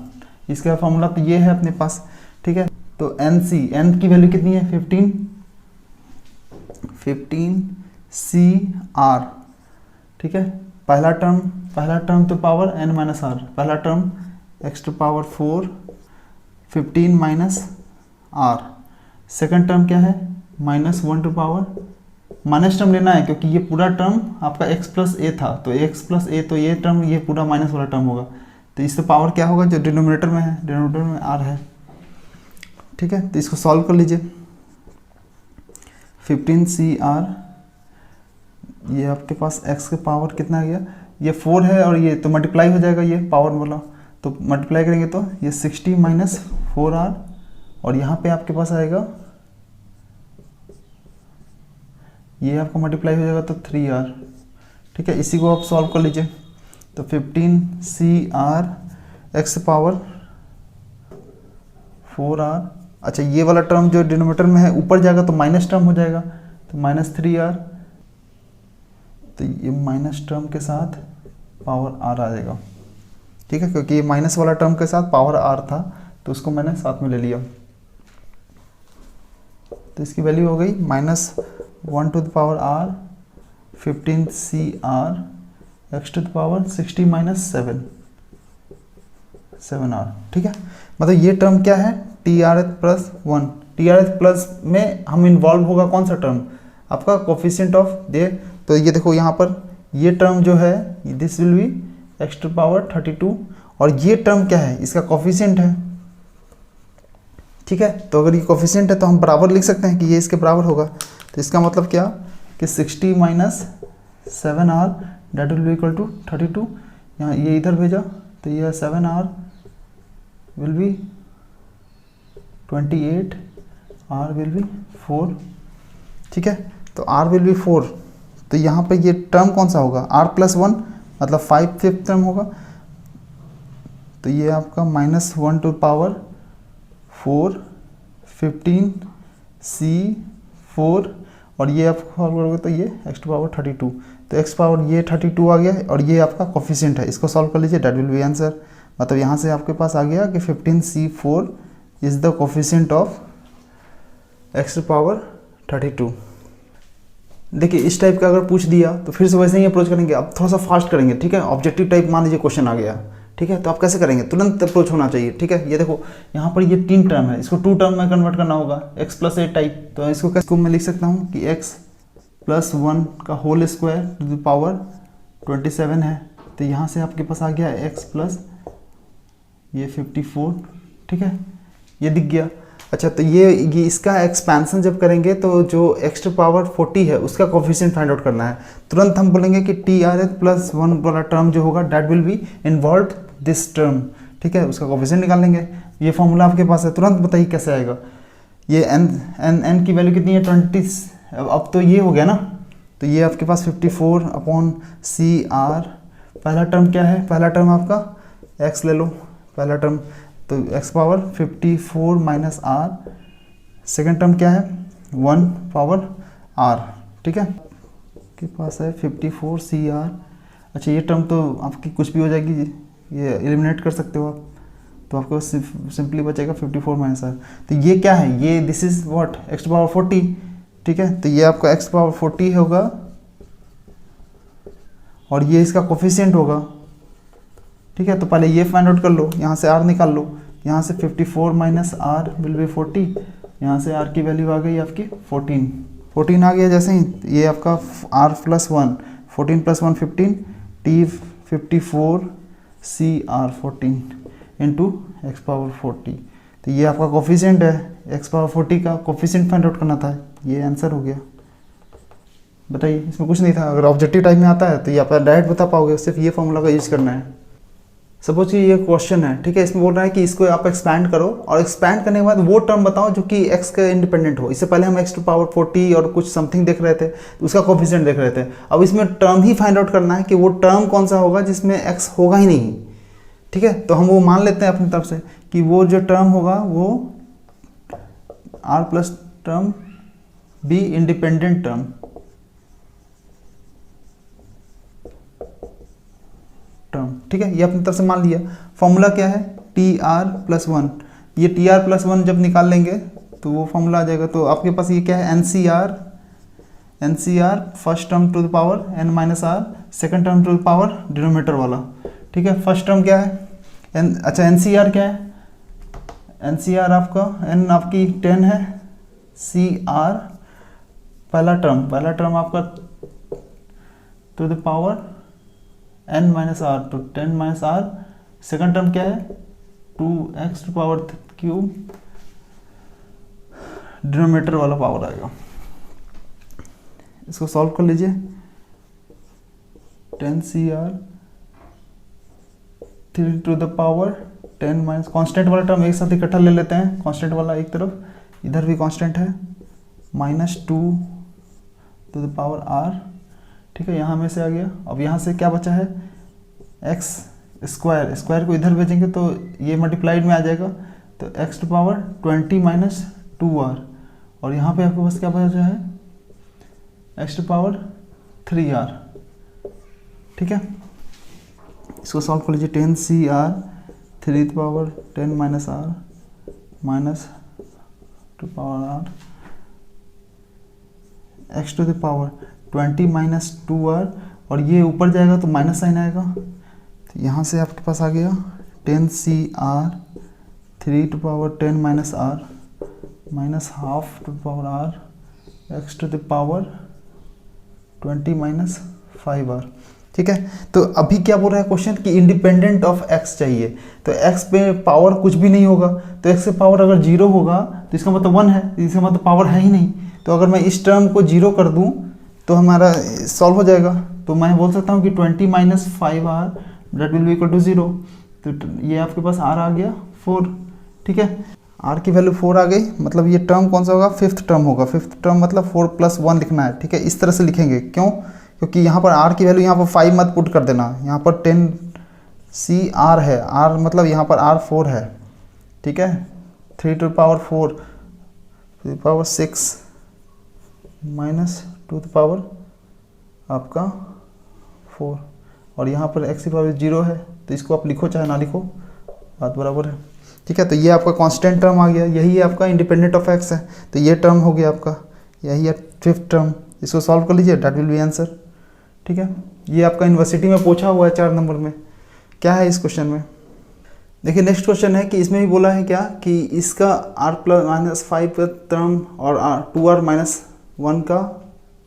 इसका फॉर्मूला तो ये है अपने पास। ठीक है, तो n की वैल्यू कितनी है 15 CR। ठीक है, पहला टर्म तो पावर n माइनस आर, पहला term x to power 4 15 minus R, second term क्या है -1 टू पावर, माइनस टर्म लेना है क्योंकि ये पूरा टर्म आपका x प्लस ए था, तो x प्लस ए, तो ये टर्म ये पूरा माइनस वाला टर्म होगा, तो इससे पावर क्या होगा जो डिनोमिनेटर में है, डिनोमिनेटर में r है। ठीक है, तो इसको सॉल्व कर लीजिए। 15 CR, ये आपके पास x के पावर कितना आ गया, ये 4 है और ये तो मल्टीप्लाई हो जाएगा, ये पावर वाला तो मल्टीप्लाई करेंगे तो ये 60 माइनस 4R, और यहाँ पे आपके पास आएगा ये आपका मल्टीप्लाई हो जाएगा तो 3R। ठीक है, इसी को आप सॉल्व कर लीजिए। तो 15 CR x पावर 4R, अच्छा ये वाला टर्म जो डिनोमिनेटर में है ऊपर जाएगा तो माइनस टर्म हो जाएगा, तो -3R, तो ये माइनस टर्म के साथ पावर R आ जाएगा। ठीक है, क्योंकि ये माइनस वाला टर्म के साथ पावर R था तो उसको मैंने साथ में ले लिया, तो इसकी वैल्यू हो गई -1 to the power R 15 CR x to the power 60 minus 7R। ठीक है, मतलब ये टर्म क्या है TRH प्लस 1, TRH प्लस में हम इन्वॉल्व होगा कौन सा टर्म आपका कोफिशिएंट ऑफ दे, तो ये देखो यहाँ पर ये टर्म जो है this will be x to power 32, और ये टर्म क्या है इसका कोफिशिएंट है। ठीक है, तो अगर ये कोफिशिएंट है तो हम बराबर लिख सकते हैं कि ये इसके बराबर होगा, तो इसका मतलब क्या कि 60 minus 7R that will be equal to 32, यहाँ ये इधर भेजा तो ये 7R will be 28, R will be 4। ठीक है, तो R विल बी 4, तो यहाँ पे ये टर्म कौन सा होगा R प्लस 1, मतलब 5th टर्म होगा, तो ये आपका -1 टू पावर 4 15 C4, और ये आपको सॉल्व करोगे तो ये x टू पावर 32, तो x पावर ये 32 आ गया और ये आपका कोफिशिएंट है, इसको सॉल्व कर लीजिए, डेट विल बी आंसर। मतलब यहाँ से आपके पास आ गया कि 15 C4 is the coefficient of x to power 32। देखिए इस टाइप का अगर पूछ दिया तो फिर से वैसे ही अप्रोच करेंगे, अब थोड़ा सा फास्ट करेंगे। ठीक है, ऑब्जेक्टिव टाइप मान लीजिए क्वेश्चन आ गया, ठीक है, तो आप कैसे करेंगे, तुरंत अप्रोच होना चाहिए। ठीक है, ये देखो यहाँ पर ये 3 टर्म है, इसको 2 टर्म में कन्वर्ट करना होगा, x प्लस ए टाइप, तो इसको मैं लिख सकता हूँ कि x प्लस 1 का whole square to the power 27 है, तो यहाँ से आपके पास आ गया x प्लस ये 54। ठीक है, ये दिख गया। अच्छा, तो ये इसका एक्सपेंशन जब करेंगे तो जो x टू पावर 40 है उसका कोफिशिएंट फाइंड आउट करना है। तुरंत हम बोलेंगे कि TRH प्लस 1 वाला टर्म जो होगा that will be involve this term. ठीक है, उसका कोफिशिएंट निकाल लेंगे, ये फॉर्मूला आपके पास है, तुरंत बताइए कैसे आएगा। ये n की वैल्यू कितनी है 20, अब तो ये हो गया ना, तो ये आपके पास 54 अपॉन CR, पहला टर्म क्या है, पहला टर्म आपका x ले लो, पहला टर्म तो x power 54 minus R, second term क्या है 1 पावर R। ठीक है, आपके पास है 54 CR। अच्छा, ये टर्म तो आपकी कुछ भी हो जाएगी, ये एलिमिनेट कर सकते हो आप, तो आपको सिंपली बचेगा 54 माइनस R। तो ये क्या है, ये this is what x power 40। ठीक है, तो ये आपका x पावर 40 होगा और ये इसका कोफिशिएंट होगा। ठीक है, तो पहले ये फाइंड आउट कर लो, यहाँ से R निकाल लो, यहाँ से 54 माइनस R विल बी 40, यहाँ से R की वैल्यू आ गई आपकी 14 आ गया। जैसे ही ये आपका R plus 1 14 plus 1 15 T 54 CR 14 into x power 40, तो ये आपका कोफिशिएंट है, x पावर 40 का कोफिशिएंट फाइंड आउट करना था, ये आंसर हो गया। बताइए, इसमें कुछ नहीं था। अगर ऑब्जेक्टिव टाइप में आता है तो ये आप डायरेक्ट बता पाओगे, सिर्फ ये फॉर्मूला का यूज करना है। सपोज कि ये क्वेश्चन है, ठीक है, इसमें बोल रहा है कि इसको आप एक्सपैंड करो और एक्सपैंड करने के बाद वो टर्म बताओ जो कि x का इंडिपेंडेंट हो। इससे पहले हम x टू पावर 40 और कुछ समथिंग देख रहे थे, तो उसका कोफिशिएंट देख रहे थे। अब इसमें टर्म ही फाइंड आउट करना है कि वो टर्म कौन सा होगा जिसमें x होगा ही नहीं, ठीक है। तो हम वो मान लेते हैं अपनी तरफ से कि वो जो टर्म होगा वो r plus term be independent term, ठीक है, ये अपनी तरफ से मान लिया। फॉर्मूला क्या है, टी आर प्लस वन। ये टी आर प्लस वन जब निकाल लेंगे तो वो फॉर्मूला आ जाएगा। तो आपके पास ये क्या है, N C R first term to the power N minus R, second term to the power denominator वाला, ठीक है। फर्स्ट टर्म क्या है अच्छा एन सी आर क्या है, एन सी आर आपका एन आपकी 10 है, सी आर पहला टर्म आपका to the power n minus R, तो 10 माइनस आर। सेकेंड टर्म क्या है, 2x to power cube, denominator वाला पावर आएगा। इसको सॉल्व कर लीजिए, 10cr 3 to the power 10 minus, constant वाला टर्म एक साथ इकट्ठा ले लेते हैं, कॉन्स्टेंट वाला एक तरफ, इधर भी कॉन्स्टेंट है, -2 टू द पावर r, ठीक है, यहाँ में से आ गया। अब यहाँ से क्या बचा है, एक्स स्क्वायर को इधर भेजेंगे तो ये मल्टीप्लाइड में आ जाएगा, तो x to power 20 minus 2r, और यहाँ पे आपके पास क्या बचा है, x टू पावर 3r, ठीक है। इसको सॉल्व कर लीजिए, 10cr 3 to power 10 minus r minus to power r, x to the power 20 minus 2r, और ये ऊपर जाएगा तो माइनस साइन आएगा, तो यहाँ से आपके पास आ गया 10cr 3 to power 10 minus r minus half to power r x to the power 20 minus 5r, ठीक है। तो अभी क्या बोल रहा है क्वेश्चन कि इंडिपेंडेंट ऑफ x चाहिए, तो x पे पावर कुछ भी नहीं होगा, तो x पे पावर अगर 0 होगा तो इसका मतलब 1 है, इसका मतलब पावर है ही नहीं। तो अगर मैं इस टर्म को 0 कर दूं तो हमारा सॉल्व हो जाएगा। तो मैं बोल सकता हूँ कि 20 minus 5r that will be equal to 0। तो ये आपके पास r आ गया 4, ठीक है, r की वैल्यू 4 आ गई, मतलब ये टर्म कौन सा होगा, फिफ्थ टर्म होगा। फिफ्थ टर्म मतलब 4 प्लस 1 लिखना है, ठीक है, इस तरह से लिखेंगे। क्यों, क्योंकि यहाँ पर r की वैल्यू यहाँ पर 5 मत पुट कर देना, यहाँ पर 10cr है, r मतलब यहाँ पर r 4 है, ठीक है, 3 to power 4 to power 6 minus 2 to power आपका 4, और यहाँ पर x की पावर 0 है, तो इसको आप लिखो चाहे ना लिखो, बात बराबर है, ठीक है। तो ये आपका कांस्टेंट टर्म आ गया, यही आपका इंडिपेंडेंट ऑफ x है, तो ये टर्म हो गया आपका, यही है फिफ्थ टर्म। इसको सॉल्व कर लीजिए, दैट विल बी आंसर, ठीक है। ये आपका यूनिवर्सिटी में पूछा हुआ है 4 नंबर में, क्या है इस क्वेश्चन में। देखिए नेक्स्ट क्वेश्चन है कि इसमें भी बोला है क्या कि इसका r प्लस माइनस 5 टर्म और 2r माइनस 1 का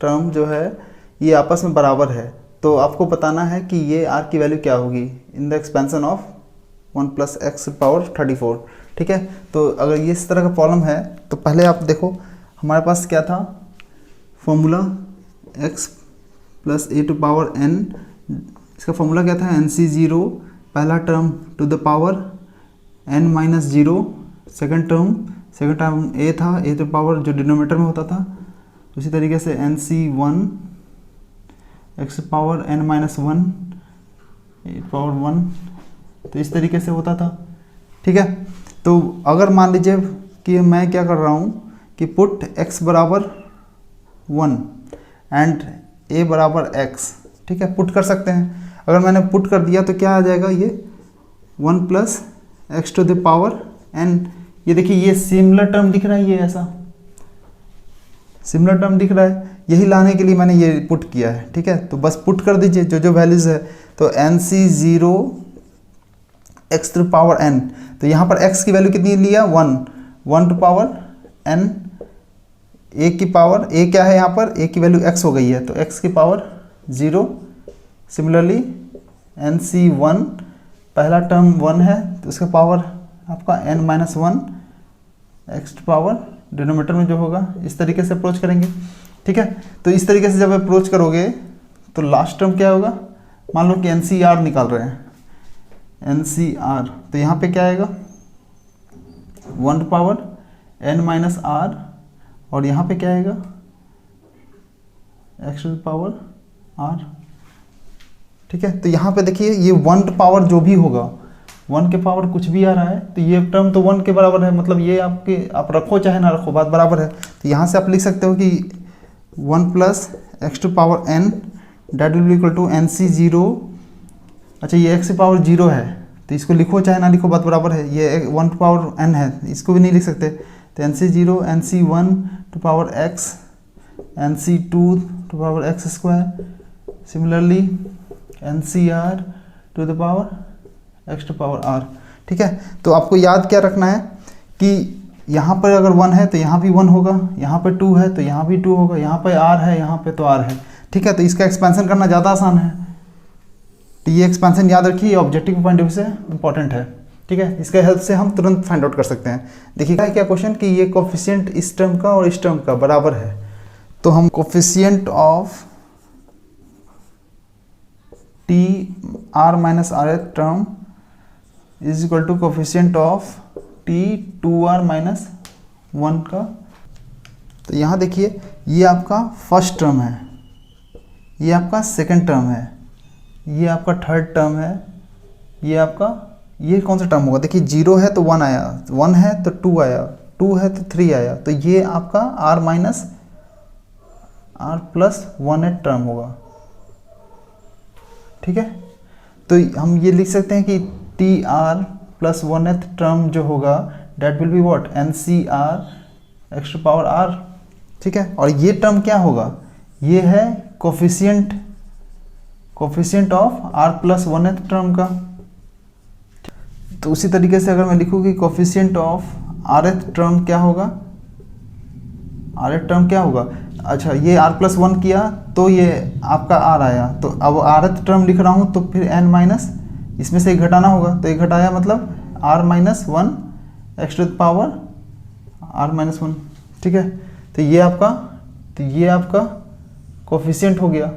टर्म जो है ये आपस में बराबर है। तो आपको बताना है कि ये r की वैल्यू क्या होगी in the expansion of 1 plus x power 34, ठीक है। तो अगर ये इस तरह का प्रॉब्लम है तो पहले आप देखो हमारे पास क्या था, formula x plus a to power n, इसका फॉर्मूला क्या था, NC0 पहला term to the power n minus 0, second term a था, a टू पावर जो डिनोमिनेटर में होता था, उसी तरीके से NC1 x power n minus 1 a power 1, तो इस तरीके से होता था, ठीक है। तो अगर मान लीजिए कि मैं क्या कर रहा हूँ कि पुट x बराबर 1 एंड a बराबर x, ठीक है, पुट कर सकते हैं। अगर मैंने पुट कर दिया तो क्या आ जाएगा, ये 1 plus x to the power n, ये देखिए ये सिमिलर टर्म दिख रहा है, ये ऐसा सिमिलर टर्म दिख रहा है, यही लाने के लिए मैंने ये पुट किया है, ठीक है। तो बस पुट कर दीजिए जो जो वैल्यूज़ है, तो NC0 x to power n, तो यहाँ पर x की वैल्यू कितनी लिया, 1 टू पावर n, a की पावर, a क्या है यहाँ पर, a की वैल्यू x हो गई है, तो x की पावर 0। सिमिलरली NC1 पहला टर्म 1 है, तो उसका पावर आपका n minus 1 x to power denominator में जो होगा, इस तरीके से अप्रोच करेंगे, ठीक है। तो इस तरीके से जब अप्रोच करोगे तो लास्ट टर्म क्या होगा, मान लो कि NCR निकाल रहे हैं, एन सी आर, तो यहाँ पे क्या आएगा 1 to power n minus r, और यहाँ पे क्या आएगा x टू पावर r। ठीक है, तो यहाँ पे देखिए ये 1 टू पावर जो भी होगा, 1 के पावर कुछ भी आ रहा है तो ये टर्म तो 1 के बराबर है, मतलब ये आपके आप रखो चाहे ना रखो बात बराबर है। तो यहाँ से आप लिख सकते हो कि 1 plus x to power n that will be equal to n c zero. अच्छा ये x की पावर 0 है तो इसको लिखो चाहे ना लिखो बात बराबर है, ये 1 टू पावर n है इसको भी नहीं लिख सकते, तो n c zero n c one to power x n c two to power x square, similarly n C r to the power x to power r। ठीक है, तो आपको याद क्या रखना है कि यहाँ पर अगर 1 है तो यहाँ भी 1 होगा, यहाँ पर 2 है तो यहाँ भी 2 होगा, यहाँ पर r है यहाँ पे तो r है। ठीक है, तो इसका एक्सपेंशन करना ज़्यादा आसान है, तो ये एक्सपेंशन याद रखिए, ये ऑब्जेक्टिव पॉइंट ऑफ व्यू से इंपॉर्टेंट है। ठीक है, इसके हेल्प से हम तुरंत फाइंड आउट कर सकते हैं। देखिए क्या क्वेश्चन कि ये कोफिशिएंट इस टर्म का और इस टर्म का बराबर है, तो हम coefficient of T R minus R th term is equal to coefficient of T 2r minus 1 का। तो यहाँ देखिए ये आपका फर्स्ट टर्म है, ये आपका सेकंड टर्म है, ये आपका थर्ड टर्म है, ये आपका ये कौन सा टर्म होगा, देखिए 0 है तो 1 आया, 1 है तो 2 आया, 2 है तो 3 आया, तो ये आपका r minus r plus 1 term होगा। ठीक है, तो हम ये लिख सकते हैं कि टी आर प्लस 1 टर्म जो होगा that will be what n C r x to power r। ठीक है, और ये टर्म क्या होगा, ये है coefficient of r plus 1 term का। तो उसी तरीके से अगर मैं लिखूँ कि कोफिशिएंट ऑफ rth टर्म क्या होगा, rth टर्म क्या होगा, अच्छा ये r प्लस 1 किया तो ये आपका r आया, तो अब rth टर्म लिख रहा हूँ तो फिर n माइनस इसमें से एक घटाना होगा, तो एक घटाया मतलब r minus 1 x to the power r minus 1। ठीक है, तो ये आपका कोफिशिएंट हो गया,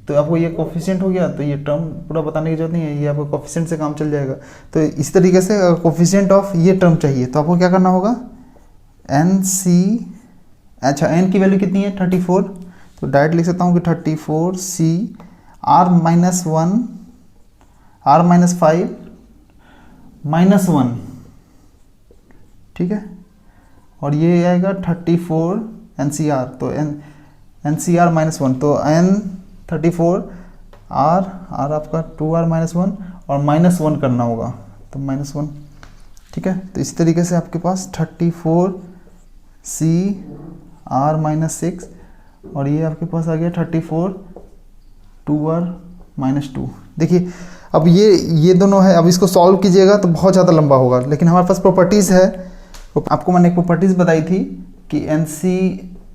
तो आपको ये कोफिशिएंट हो गया तो ये टर्म पूरा बताने की जरूरत नहीं है, ये आपको कोफिशिएंट से काम चल जाएगा। तो इस तरीके से कोफिशिएंट ऑफ ये टर्म चाहिए तो आपको क्या करना होगा एन सी, अच्छा एन की वैल्यू कितनी है 34, तो डायरेक्ट लिख सकता हूँ कि 34 c r minus 1 r minus 5 minus 1। ठीक है, और ये आएगा 34 एन सी आर, तो एन सी आर माइनस 1, तो एन 34 आर आपका 2r माइनस 1 और माइनस 1 करना होगा तो माइनस 1। ठीक है, तो इसी तरीके से आपके पास 34 सी आर माइनस 6 और ये आपके पास आ गया 34 2r माइनस 2। देखिए अब ये दोनों है, अब इसको सॉल्व कीजिएगा तो बहुत ज़्यादा लंबा होगा, लेकिन हमारे पास प्रॉपर्टीज़ है। आपको मैंने एक प्रॉपर्टीज़ बताई थी कि एन सी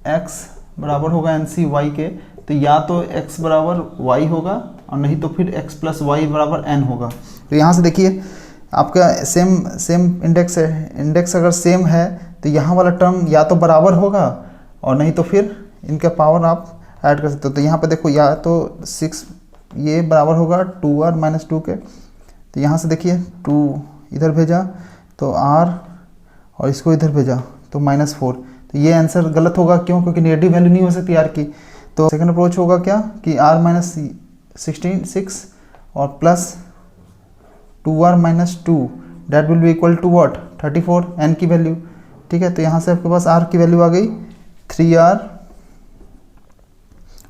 एक्स बराबर होगा एन सी वाई के, तो या तो x बराबर y होगा और नहीं तो फिर x प्लस वाई बराबर n होगा। तो यहाँ से देखिए आपका सेम इंडेक्स है, इंडेक्स अगर सेम है तो यहाँ वाला टर्म या तो बराबर होगा और नहीं तो फिर इनका पावर आप ऐड कर सकते हो। तो यहाँ पे देखो या तो 6 ये बराबर होगा 2r माइनस 2 के, तो यहाँ से देखिए 2 इधर भेजा तो r और इसको इधर भेजा तो माइनस 4, तो ये आंसर गलत होगा। क्यों? क्योंकि नेगेटिव वैल्यू नहीं हो सकती r की। तो सेकंड अप्रोच होगा क्या कि r माइनस 6 और plus 2r minus 2 that will be equal to what 34 n की वैल्यू। ठीक है, तो यहाँ से आपके पास r की वैल्यू आ गई 3r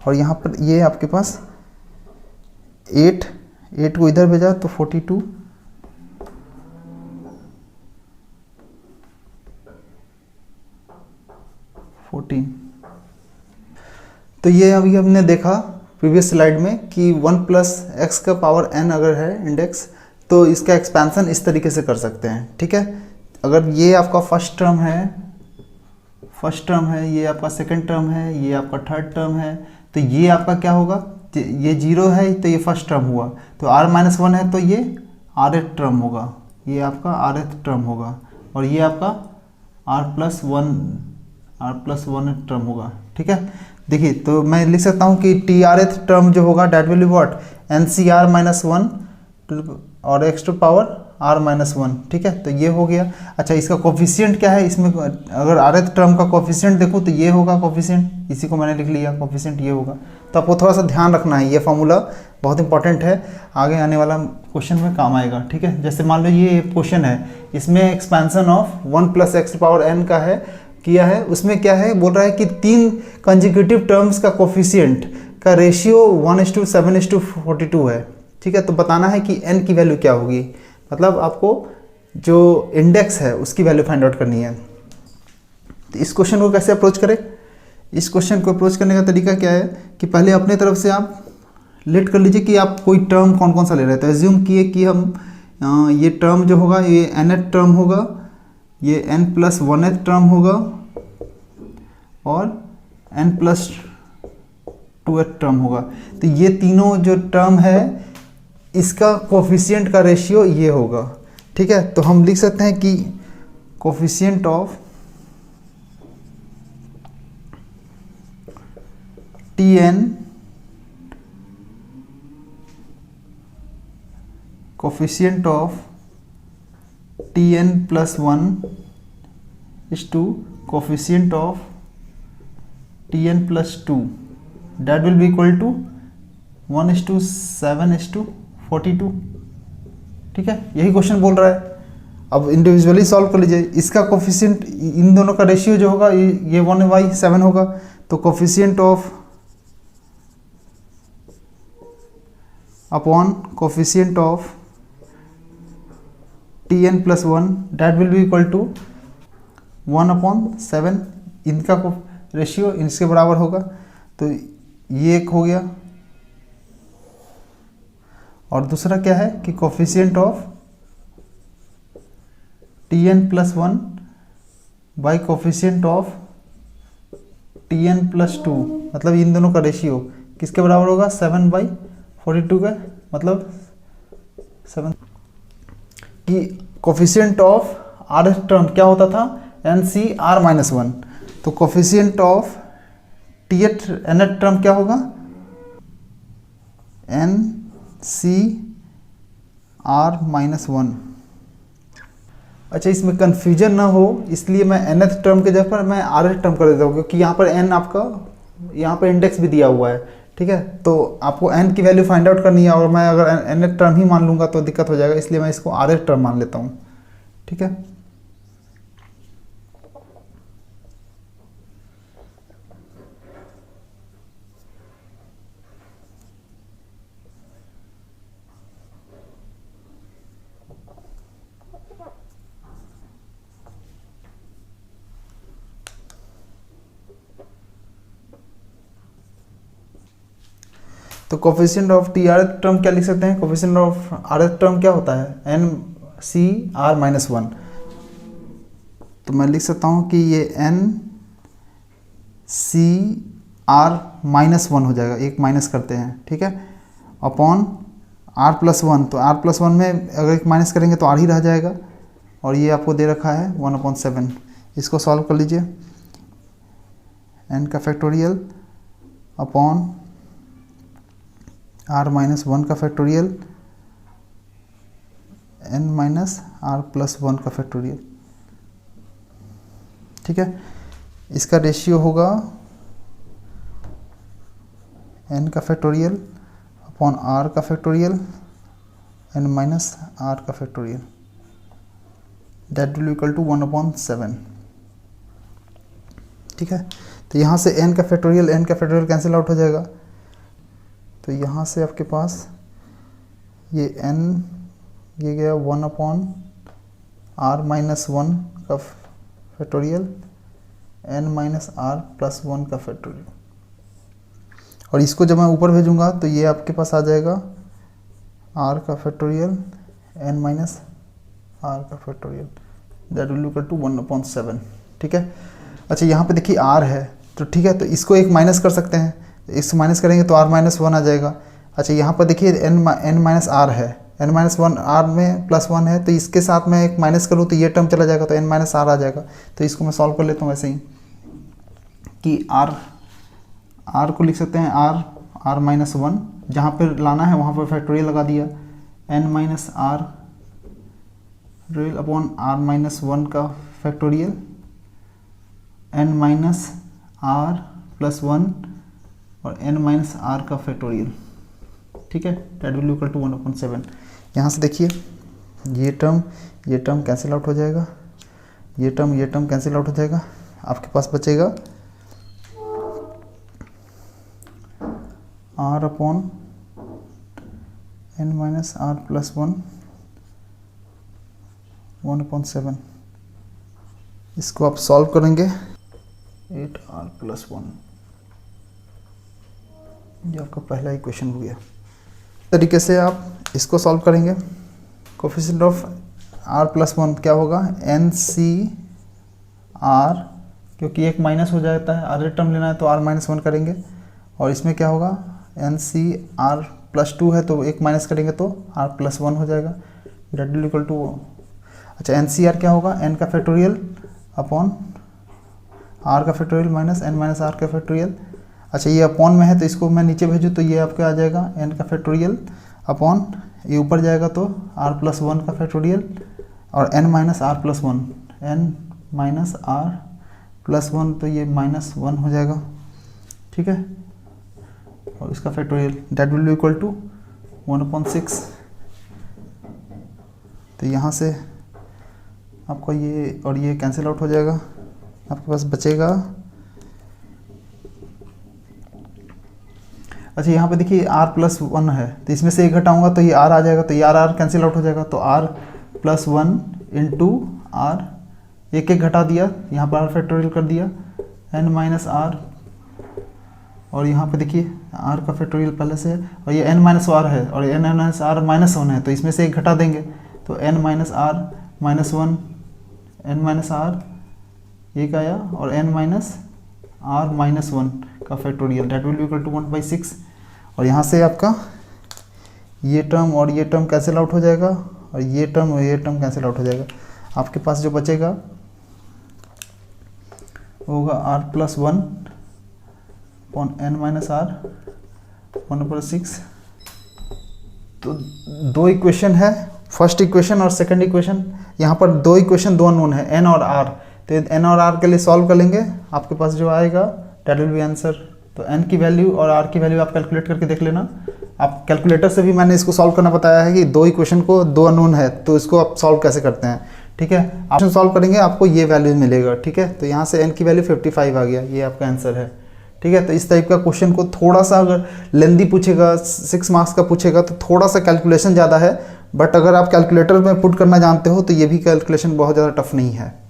और यहाँ पर ये आपके पास 8 को इधर भेजा तो 42 14। तो ये अभी हमने देखा प्रीवियस स्लाइड में कि 1 प्लस एक्स का पावर n अगर है इंडेक्स तो इसका एक्सपेंशन इस तरीके से कर सकते हैं। ठीक है, अगर ये आपका फर्स्ट टर्म है, ये आपका सेकंड टर्म है, ये आपका थर्ड टर्म है, तो ये आपका क्या होगा, ये 0 है तो ये फर्स्ट टर्म हुआ, तो r माइनस 1 है तो ये rth टर्म होगा, ये आपका rth टर्म होगा और ये आपका r प्लस 1 टर्म होगा। ठीक है, देखिए तो मैं लिख सकता हूँ कि TRth टर्म जो होगा that will be what NCR minus 1 और x to power r minus 1, ठीक है। तो ये हो गया। अच्छा, इसका कोफिशिएंट क्या है, इसमें अगर rth टर्म का कोफिशिएंट देखूँ तो ये होगा कोफिशिएंट, इसी को मैंने लिख लिया, कोफिशिएंट ये होगा। तो आपको थोड़ा सा ध्यान रखना है, ये फॉर्मूला बहुत इंपॉर्टेंट है, आगे आने वाला क्वेश्चन में काम आएगा, ठीक है। जैसे मान लो ये क्वेश्चन है, इसमें expansion of 1 + x to power n का है, किया है। उसमें क्या है, बोल रहा है कि 3 कंजिक्यूटिव टर्म्स का कोफिशिएंट का रेशियो 1:7:42 है, ठीक है। तो बताना है कि n की वैल्यू क्या होगी, मतलब आपको जो इंडेक्स है उसकी वैल्यू फाइंड आउट करनी है। तो इस क्वेश्चन को कैसे अप्रोच करें, इस क्वेश्चन को अप्रोच करने का तरीका क्या है कि पहले अपने तरफ से आप लेट कर लीजिए कि आप कोई टर्म कौन कौन सा ले रहे हैं। तो एज्यूम किए कि हम ये टर्म जो होगा ये nth टर्म होगा, ये n+1th टर्म होगा और n+2th टर्म होगा। तो ये तीनों जो टर्म है इसका कोफिशिएंट का रेशियो ये होगा, ठीक है। तो हम लिख सकते हैं कि coefficient of Tn, coefficient of Tn+1 is to coefficient of Tn+2, that will be equal to 1:7:42, ठीक है। यही क्वेश्चन बोल रहा है। अब इंडिविजुअली सॉल्व कर लीजिए। इसका कोफिशिएंट, इन दोनों का रेशियो जो होगा ये 1/7 होगा। तो coefficient of upon coefficient of Tn+1 that will be equal to 1/7, इनका रेशियो इसके बराबर होगा। तो ये एक हो गया। और दूसरा क्या है कि coefficient of Tn+1 by coefficient of Tn+2, मतलब इन दोनों का रेशियो किसके बराबर होगा, 7/42 का, मतलब 7 कि कोफिशिएंट ऑफ rth टर्म क्या होता था, NCr-1। तो कोफिशिएंट ऑफ nth टर्म क्या होगा, NCr-1। अच्छा, इसमें कन्फ्यूजन ना हो इसलिए मैं nth टर्म के जगह पर मैं rth टर्म कर देता हूँ, क्योंकि यहाँ पर n आपका यहाँ पर इंडेक्स भी दिया हुआ है, ठीक है। तो आपको n की वैल्यू फाइंड आउट करनी है और मैं अगर nth टर्म ही मान लूँगा तो दिक्कत हो जाएगा, इसलिए मैं इसको rth टर्म मान लेता हूँ, ठीक है। तो कोफिशिएंट ऑफ TR टर्म क्या लिख सकते हैं, कोफिशिएंट ऑफ RH टर्म क्या होता है, NCr-1। तो मैं लिख सकता हूँ कि ये NCr-1 हो जाएगा, एक माइनस करते हैं, ठीक है, अपॉन r+1। तो r+1 में अगर एक माइनस करेंगे तो r ही रह जाएगा, और ये आपको दे रखा है 1/7। इसको सॉल्व कर लीजिए, n का फैक्टोरियल अपॉन r-1 का फैक्टोरियल n-r+1 का फैक्टोरियल, ठीक है। इसका रेशियो होगा n का फैक्टोरियल अपॉन r का फैक्टोरियल n-r का factorial, that will equal to 1/7, ठीक है। तो यहाँ से n का फैक्टोरियल कैंसिल आउट हो जाएगा। तो यहाँ से आपके पास ये n, ये गया 1/r-1 का फैक्टोरियल n-r+1 का फैक्टोरियल, और इसको जब मैं ऊपर भेजूंगा तो ये आपके पास आ जाएगा r का फैक्टोरियल n-r का factorial, that will equal to 1/7, ठीक है। अच्छा, यहाँ पे देखिए r है, तो ठीक है, तो इसको एक माइनस कर सकते हैं, इसको माइनस करेंगे तो r-1 आ जाएगा। अच्छा, यहाँ पर देखिए n-r है, n-1 r में +1 है, तो इसके साथ मैं एक माइनस करूँ तो ये टर्म चला जाएगा, तो n-r आ जाएगा। तो इसको मैं सॉल्व कर लेता हूँ ऐसे ही कि r को लिख सकते हैं r-1, जहाँ पर लाना है वहाँ पर फैक्टोरियल लगा दिया, n minus r real upon r minus 1 का factorial n minus r plus 1 और n माइनस r का फैक्टोरियल, ठीक है, डेट विल इक्वल टू 1/7। यहाँ से देखिए ये टर्म कैंसिल आउट हो जाएगा, ये टर्म कैंसिल आउट हो जाएगा, आपके पास बचेगा r upon n minus r plus 1/7। इसको आप सॉल्व करेंगे 8r प्लस 1, ये आपका पहला इक्वेशन हो गया। तरीके से आप इसको सॉल्व करेंगे। कोफिशिएंट ऑफ r प्लस 1 क्या होगा, NCr, क्योंकि एक माइनस हो जाता है, आधे टर्म लेना है तो r माइनस 1 करेंगे, और इसमें क्या होगा NCr प्लस 2 है तो एक माइनस करेंगे तो r प्लस 1 हो जाएगा, डेट विल इक्वल टू, अच्छा NCr क्या होगा, n का फैक्टोरियल अपॉन r का factorial minus n minus r का फैक्टोरियल। अच्छा ये अपॉन में है तो इसको मैं नीचे भेजूँ तो ये आपका आ जाएगा n का फैक्टोरियल अपॉन, ये ऊपर जाएगा तो r प्लस 1 का फैक्टोरियल और n minus r plus 1, n minus r plus 1 तो ये माइनस 1 हो जाएगा, ठीक है, और इसका factorial that will be equal to 1/6। तो यहाँ से आपका ये और ये कैंसिल आउट हो जाएगा, आपके पास बचेगा, अच्छा यहाँ पे देखिए r प्लस 1 है तो इसमें से एक घटाऊंगा तो ये r आ जाएगा, तो ये r कैंसिल आउट हो जाएगा, तो r प्लस 1 इंटू r, एक एक घटा दिया, यहाँ पर r फैक्टोरियल कर दिया, n माइनस r, और यहाँ पे देखिए r का फैक्टोरियल पहले से है और ये n माइनस r है और n माइनस r माइनस 1 है तो इसमें से एक घटा देंगे, तो n minus r minus 1, n minus r एक आया और n माइनस r माइनस 1 का factorial, that will be equal to 1/6। और यहाँ से आपका ये टर्म और ये टर्म कैंसिल आउट हो जाएगा और ये टर्म कैंसिल आउट हो जाएगा, आपके पास जो बचेगा होगा r plus 1 upon n minus r 1/6। तो दो इक्वेशन है, फर्स्ट इक्वेशन और सेकंड इक्वेशन, यहाँ पर दो इक्वेशन दो अननोन है n और r, तो n और r के लिए सॉल्व कर लेंगे, आपके पास जो आएगा डेट विल बी आंसर। तो n की वैल्यू और r की वैल्यू आप कैलकुलेट करके देख लेना, आप कैलकुलेटर से भी मैंने इसको सॉल्व करना बताया है कि दो इक्वेशन को दो अननोन है तो इसको आप सॉल्व कैसे करते हैं, ठीक है, आप सॉल्व करेंगे आपको ये वैल्यू मिलेगा, ठीक है, तो यहाँ से n की वैल्यू 55 आ गया, ये आपका आंसर है, ठीक है। तो इस टाइप का क्वेश्चन को थोड़ा सा अगर लेंदी पूछेगा, 6 मार्क्स का पूछेगा तो थोड़ा सा कैलकुलेशन ज़्यादा है, बट अगर आप कैलकुलेटर में पुट करना जानते हो तो ये भी कैलकुलेशन बहुत ज़्यादा टफ नहीं है।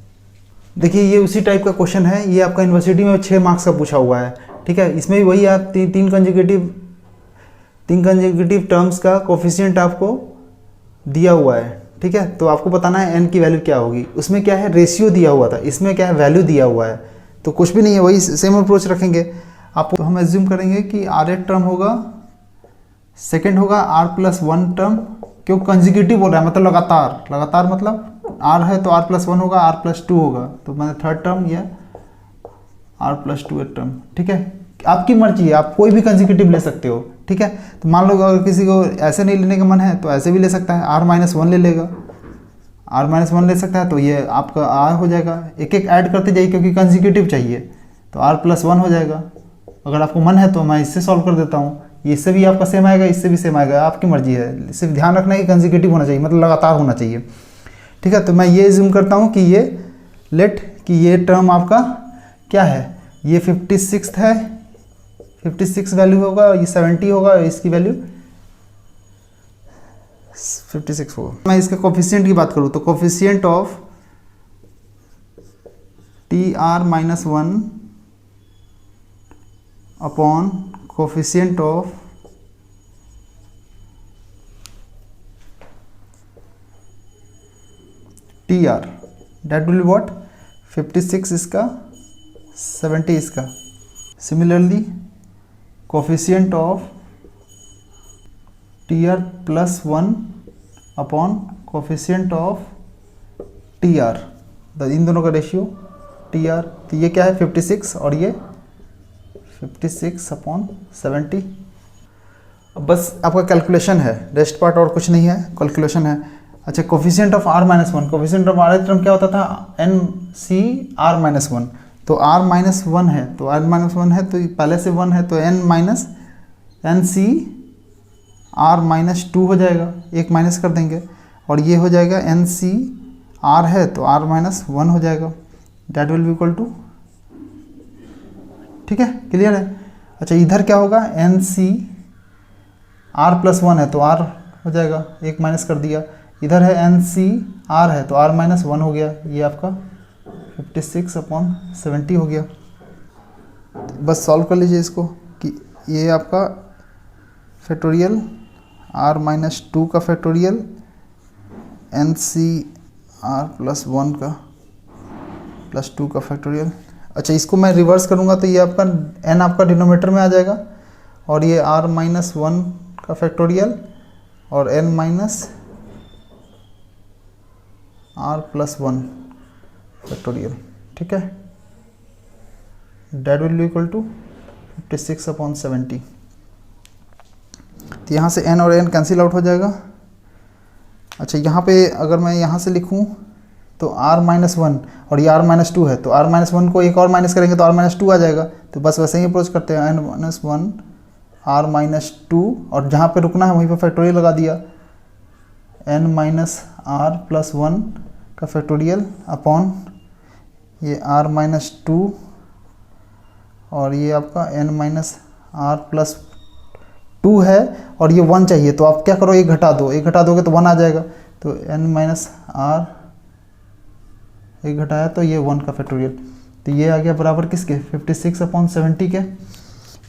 देखिए ये उसी टाइप का क्वेश्चन है, ये आपका यूनिवर्सिटी में 6 मार्क्स का पूछा हुआ है, ठीक है, इसमें भी वही आप तीन कंजिक्यूटिव टर्म्स का कोफिशिएंट आपको दिया हुआ है, ठीक है, तो आपको बताना है n की वैल्यू क्या होगी, उसमें क्या है रेशियो दिया हुआ था, इसमें क्या है वैल्यू दिया हुआ है, तो कुछ भी नहीं है, वही सेम अप्रोच रखेंगे आप। तो हम एज्यूम करेंगे कि r टर्म होगा, सेकेंड होगा r प्लस 1 टर्म, क्यों कंजिक्यूटिव बोल रहा है मतलब लगातार मतलब r है तो r प्लस 1 होगा, r प्लस 2 होगा, तो मैंने थर्ड टर्म या r प्लस 2 टर्म, ठीक है, आपकी मर्जी है, आप कोई भी कंजिक्यूटिव ले सकते हो, ठीक है। तो मान लो अगर किसी को ऐसे नहीं लेने का मन है तो ऐसे भी ले सकता है, r माइनस 1 ले लेगा, r माइनस 1 ले सकता है, तो ये आपका r हो जाएगा, एक एक ऐड करते जाइए क्योंकि कंजिक्यूटिव चाहिए, तो r प्लस 1 हो जाएगा। अगर आपको मन है तो मैं इससे सॉल्व कर देता हूँ, इससे भी आपका सेम आएगा, इससे भी सेम आएगा, आपकी मर्जी है, सिर्फ ध्यान रखना है कि कंजिक्यूटिव होना चाहिए, मतलब लगातार होना चाहिए, ठीक है। तो मैं ये एज्यूम करता हूँ कि ये लेट कि ये टर्म आपका क्या है, ये 56 है, 56 वैल्यू होगा, ये 70 होगा, इसकी वैल्यू 56 होगा। मैं इसके कोफिशिएंट की बात करूँ तो coefficient of TR minus 1 upon coefficient of TR that will be what, 56 इसका 70 इसका। Similarly coefficient of TR plus 1 upon coefficient of TR, इन दोनों का रेशियो TR, तो ये क्या है 56 और ये 56 अपॉन 70। अब बस आपका कैलकुलेशन है, रेस्ट पार्ट और कुछ नहीं है, कैलकुलेशन है। अच्छा, coefficient of r minus one, coefficient of r term क्या होता था, n c r minus one, तो r माइनस वन है, तो r माइनस वन है तो पहले से वन है, तो n c r minus to हो जाएगा, एक माइनस कर देंगे, और ये हो जाएगा n c r है तो r माइनस वन हो जाएगा, that will be equal to, ठीक है, क्लियर है। अच्छा, इधर क्या होगा, n c r plus one है तो r हो जाएगा, एक माइनस कर दिया, इधर है n c r है तो r माइनस वन हो गया, ये आपका 56/70 हो गया। बस सॉल्व कर लीजिए इसको कि ये आपका फैक्टोरियल r माइनस टू का factorial n c r plus one का प्लस टू का फैक्टोरियल। अच्छा, इसको मैं रिवर्स करूँगा तो ये आपका n आपका डिनोमिनेटर में आ जाएगा, और ये r माइनस वन का फैक्टोरियल और n minus r plus one factorial, ठीक है, that will be equal to 56/70। तो यहाँ से n और n कैंसिल आउट हो जाएगा। अच्छा, यहाँ पे अगर मैं यहाँ से लिखूँ तो r माइनस वन और ये r माइनस टू है, तो r माइनस वन को एक और माइनस करेंगे तो r माइनस टू आ जाएगा, तो बस वैसे ही अप्रोच करते हैं, n minus one r minus to, और जहाँ पे रुकना है वहीं पर फैक्टोरियल लगा दिया, n minus r plus one का फैक्टोरियल अपॉन ये r माइनस टू, और ये आपका n minus r plus to है, और ये वन चाहिए, तो आप क्या करो, एक घटा दो, एक घटा दोगे तो वन आ जाएगा, तो n माइनस r एक घटाया तो ये वन का फैक्टोरियल, तो ये आ गया बराबर किसके, 56/70 के।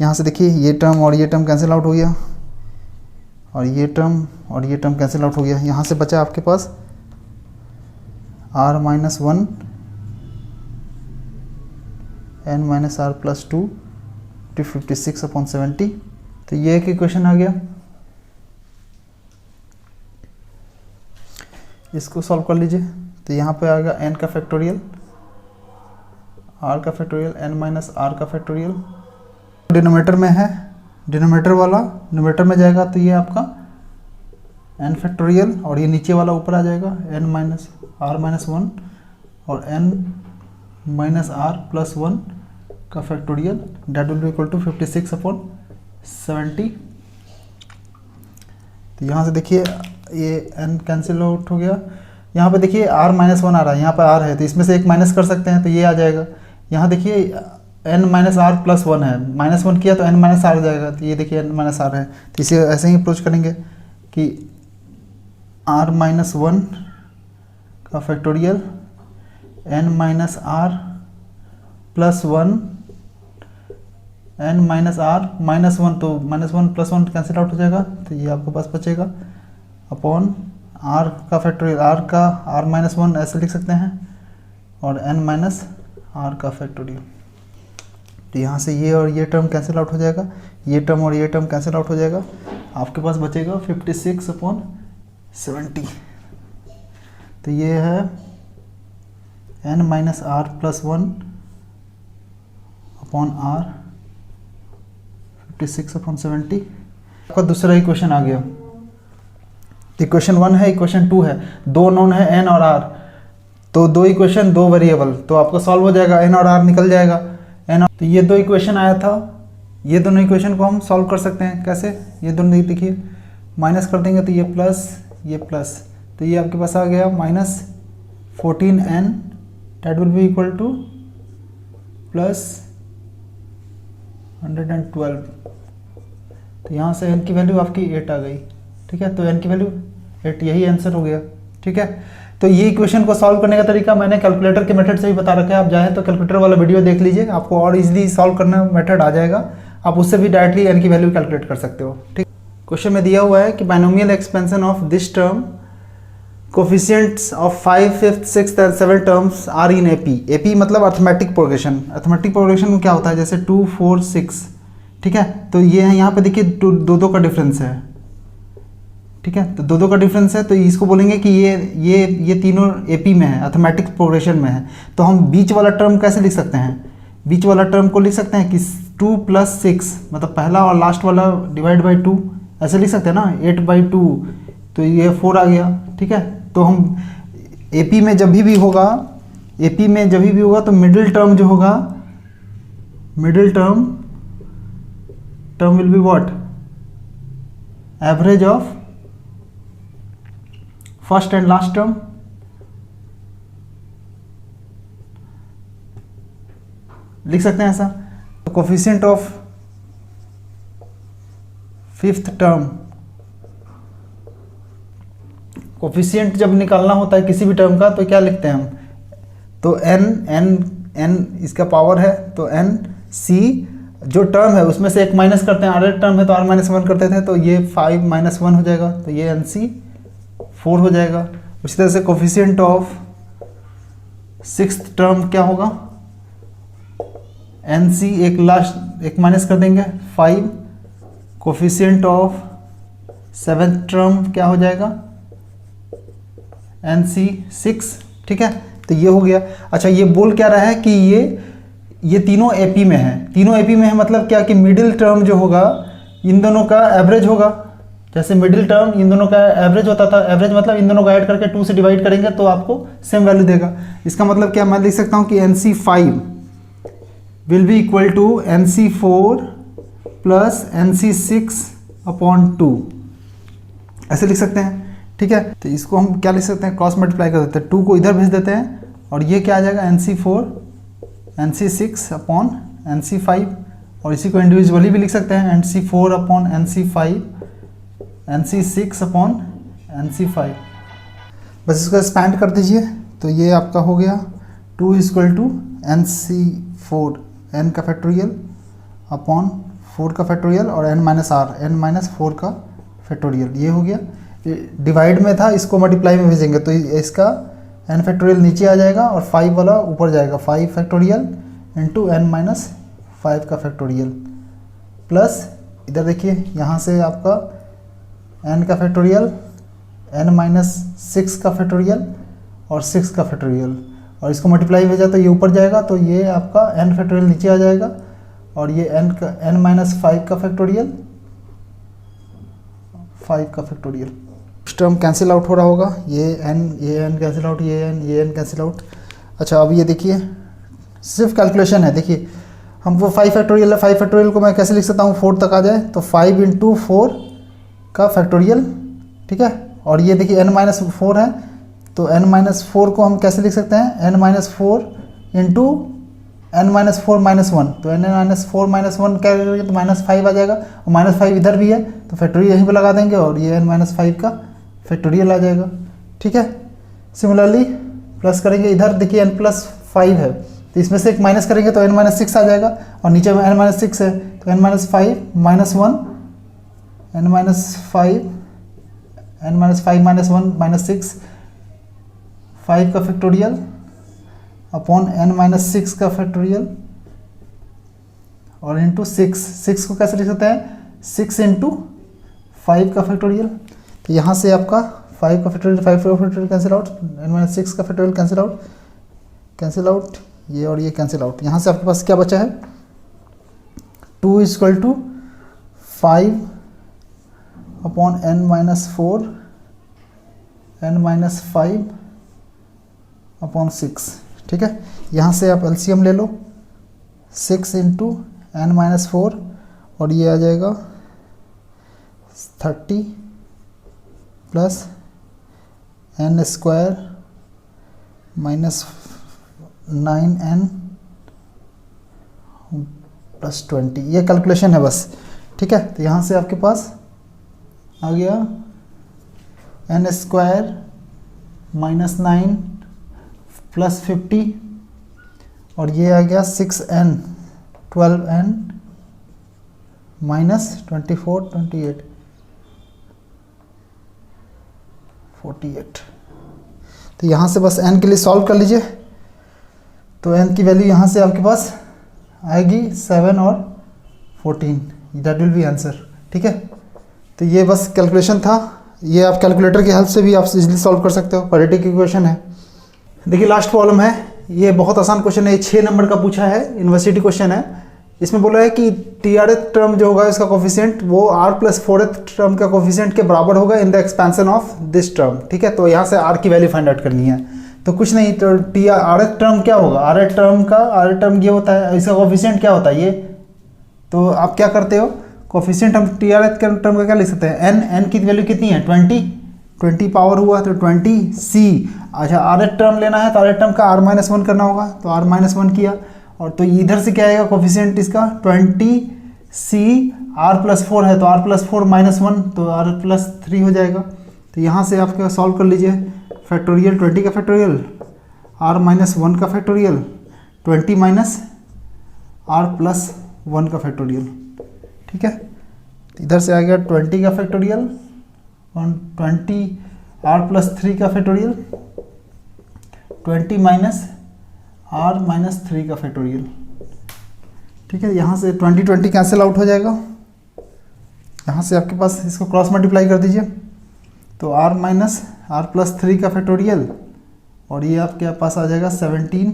यहाँ से देखिए ये टर्म और ये टर्म कैंसिल आउट हो गया, और ये टर्म और ये टर्म कैंसिल आउट हो गया। यहाँ से बचा आपके पास r minus one n minus r plus two to 56/70, तो ये एक इक्वेशन आ गया। इसको सॉल्व कर लीजिए, तो यहाँ पे आएगा n का फैक्टोरियल, r का फैक्टोरियल, n माइनस r का फैक्टोरियल, डिनोमिनेटर में है, डिनोमिनेटर वाला न्यूमरेटर में जाएगा तो ये आपका n फैक्टोरियल, और ये नीचे वाला ऊपर आ जाएगा n minus r minus one और n minus r plus one का factorial, that will be equal to 56/70। तो यहाँ से देखिए ये n कैंसिल आउट हो गया, यहाँ पे देखिए r माइनस वन आ रहा है, यहाँ पे r है तो इसमें से एक माइनस कर सकते हैं, तो ये आ जाएगा। यहाँ देखिए n minus r plus one है, माइनस वन किया तो n माइनस r जाएगा, तो ये देखिए n माइनस r है, तो इसे ऐसे ही अप्रोच करेंगे कि r माइनस वन का factorial n minus r plus one, n minus r minus one, तो minus one plus one cancel out हो जाएगा, तो ये आपके पास बचेगा अपॉन r का फैक्टोरियल, r का r माइनस वन ऐसे लिख सकते हैं, और n माइनस r का फैक्टोरियल। तो यहाँ से ये और ये टर्म कैंसिल आउट हो जाएगा, ये टर्म और ये टर्म कैंसिल आउट हो जाएगा, आपके पास बचेगा 56/70। तो ये है n minus r plus one upon r 56/70। आपका दूसरा इक्वेशन आ गया। इक्वेशन वन है, इक्वेशन टू है, दो नोन है n और r, तो दो इक्वेशन दो वेरिएबल, तो आपका सॉल्व हो जाएगा, n और r निकल जाएगा। तो ये दो इक्वेशन आया था, ये दोनों इक्वेशन को हम सॉल्व कर सकते हैं कैसे, ये दोनों देखिए माइनस कर देंगे तो ये प्लस, तो ये आपके पास आ गया minus 14n, that will be equal to plus 112। तो यहाँ से n की वैल्यू आपकी 8 आ गई, ठीक है, तो n की वैल्यू 8, यही आंसर हो गया, ठीक है। तो ये इक्वेशन को सॉल्व करने का तरीका मैंने कैलकुलेटर के मेथड से भी बता रखा है, आप चाहें तो कैलकुलेटर वाला वीडियो देख लीजिए, आपको और इजीली सॉल्व करना मेथड आ जाएगा, आप उससे भी डायरेक्टली n की वैल्यू कैलकुलेट कर सकते हो, ठीक। क्वेश्चन में दिया हुआ है कि binomial expansion of this term, coefficients of 5, 5th, 6th and 7th terms are in AP मतलब अर्थमेटिक प्रोग्रेशन। अर्थमेटिक प्रोग्रेशन में क्या होता है, जैसे 2, 4, 6, ठीक है, तो ये है, यहाँ पे देखिए दो का डिफरेंस है, ठीक है, तो दो का डिफरेंस है, तो इसको बोलेंगे कि ये तीनों एपी में है, अर्थमेटिक प्रोग्रेशन में है। तो हम बीच वाला टर्म कैसे लिख सकते हैं, बीच वाला टर्म को लिख सकते हैं कि 2 + 6, मतलब पहला और लास्ट वाला डिवाइड बाई 2, ऐसे लिख सकते हैं ना, 8/2, तो ये 4 आ गया, ठीक है। तो हम एपी में जब भी होगा, एपी में जब भी होगा तो मिडिल टर्म जो होगा, middle term will be what, average of first and last term, लिख सकते हैं ऐसा। Coefficient of fifth term, coefficient जब निकालना होता है किसी भी टर्म का तो क्या लिखते हैं हम, तो n इसका पावर है, तो n c जो टर्म है उसमें से एक माइनस करते हैं, आर टर्म है तो r-1 करते थे, तो ये 5 - 1 हो जाएगा, तो ये nc 4 हो जाएगा। उसी तरह से कोफिशिएंट ऑफ सिक्स्थ टर्म क्या होगा, nc एक माइनस कर देंगे 5, कोफिशिएंट ऑफ सेवेंथ टर्म क्या हो जाएगा, nc 6, ठीक है। तो ये हो गया। अच्छा, ये बोल क्या रहा है कि ये तीनों एपी में है, तीनों एपी में है मतलब क्या कि मिडिल टर्म जो होगा इन दोनों का एवरेज होगा। जैसे मिडिल टर्म इन दोनों का एवरेज होता था, एवरेज मतलब इन दोनों को ऐड करके 2 से डिवाइड करेंगे तो आपको सेम वैल्यू देगा। इसका मतलब क्या, मैं लिख सकता हूँ कि nc5 will be equal to nc4 plus nc6/2, ऐसे लिख सकते हैं, ठीक है। तो इसको हम क्या लिख सकते हैं, क्रॉस मल्टीप्लाई कर देते हैं, 2 को इधर भेज देते हैं और ये क्या आ जाएगा, nc4 nc6/nc5, और इसी को इंडिविजुअली भी लिख सकते हैं, nc4/nc5 nc6/nc5। बस इसको एक्सपैंड कर दीजिए तो ये आपका हो गया 2 = nc4 n का फैक्टोरियल अपॉन 4 का फैक्टोरियल और n-4 का फैक्टोरियल, ये हो गया। डिवाइड में था, इसको मल्टीप्लाई में भेजेंगे तो इसका n फैक्टोरियल नीचे आ जाएगा और 5 वाला ऊपर जाएगा, 5 फैक्टोरियल इंटू n-5 का फैक्टोरियल, प्लस इधर देखिए यहाँ से आपका n का फैक्टोरियल, n-6 का फैक्टोरियल और 6 का फैक्टोरियल, और इसको मल्टीप्लाई भेजा तो ये ऊपर जाएगा, तो ये आपका n फैक्टोरियल नीचे आ जाएगा और ये n-5 का फैक्टोरियल, 5 का फैक्टोरियल। टर्म कैंसिल आउट हो रहा होगा, ये n कैंसिल आउट, ये n कैंसिल आउट। अच्छा, अब ये देखिए सिर्फ कैलकुलेशन है, देखिए हमको 5 फैक्टोरियल है, 5 फैक्टोरियल को मैं कैसे लिख सकता हूँ, 4 तक आ जाए तो 5 × 4 का फैक्टोरियल, ठीक है। और ये देखिए n-4 है तो n-4 को हम कैसे लिख सकते हैं, n-4 इंटू n-4 - 1, तो n-4 क्या करेंगे तो -5 आ जाएगा, और -5 इधर भी है तो फैक्टोरियल यहीं पर लगा देंगे और ये n-5 का फैक्टोरियल आ जाएगा, ठीक है। सिमिलरली प्लस करेंगे, इधर देखिए n+5 है तो इसमें से एक माइनस करेंगे तो n-6 आ जाएगा, और नीचे में n-6 है तो n-5 - 1 n-5 - 6 5 का फैक्टोरियल अपॉन n-6 का फैक्टोरियल और इंटू 6 को कैसे लिख सकते हैं, 6 × 5 का फैक्टोरियल। तो यहाँ से आपका 5 का फैक्टोरियल कैंसिल आउट, n-6 का फैक्टोरियल कैंसिल आउट, ये और ये कैंसिल आउट। यहाँ से आपके पास क्या बचा है, 2 = 5/n-4 n-5/6, ठीक है। यहाँ से आप एलसीएम ले लो, 6 × n-4 और ये आ जाएगा 30 प्लस n² -9n + 20, ये कैलकुलेशन है बस, ठीक है। तो यहाँ से आपके पास आ गया n² -9 + 50 और ये आ गया 6n 12n -24 28 48। तो यहाँ से बस n के लिए सॉल्व कर लीजिए, तो n की वैल्यू यहाँ से आपके पास आएगी 7 और 14, दैट विल बी आंसर, ठीक है। तो ये बस कैलकुलेशन था, ये आप कैलकुलेटर की हेल्प से भी आप इजीली सॉल्व कर सकते हो, क्वाड्रेटिक इक्वेशन है। देखिए लास्ट प्रॉब्लम है, ये बहुत आसान क्वेश्चन है, ये 6 नंबर का पूछा है, यूनिवर्सिटी क्वेश्चन है। इसमें बोला है कि TRth टर्म जो होगा इसका कोफिशिएंट वो R+4th टर्म का कोफिशिएंट के बराबर होगा in the expansion of this term, ठीक है। तो यहाँ से R की वैल्यू फाइंड आउट करनी है। तो कुछ नहीं, तो Rth टर्म क्या होगा, Rth टर्म ये होता है, इसका कोफिशिएंट क्या होता है ये। तो आप क्या करते हो, कोफिशिएंट हम TRth टर्म का क्या लिख सकते हैं, n की वैल्यू कितनी है 20 पावर हुआ तो 20c। अच्छा Rth टर्म लेना है तो Rth टर्म का R-1 करना होगा, तो R-1 किया, और तो इधर से क्या आएगा कोफिशिएंट इसका 20c, R+4 है तो R+4 -1 तो R+3 हो जाएगा। तो यहाँ से आप क्या सॉल्व कर लीजिए, फैक्टोरियल 20 का फैक्टोरियल, R-1 का फैक्टोरियल, 20 माइनस R+1 का फैक्टोरियल, ठीक है। इधर से आ गया 20 का फैक्टोरियल और 20 R+3 का फैक्टोरियल, 20 माइनस R-3 का फैक्टोरियल, ठीक है। यहाँ से 20 कैंसिल आउट हो जाएगा, यहाँ से आपके पास इसको क्रॉस मल्टीप्लाई कर दीजिए, तो R-3 का फैक्टोरियल और ये आपके पास आ जाएगा 17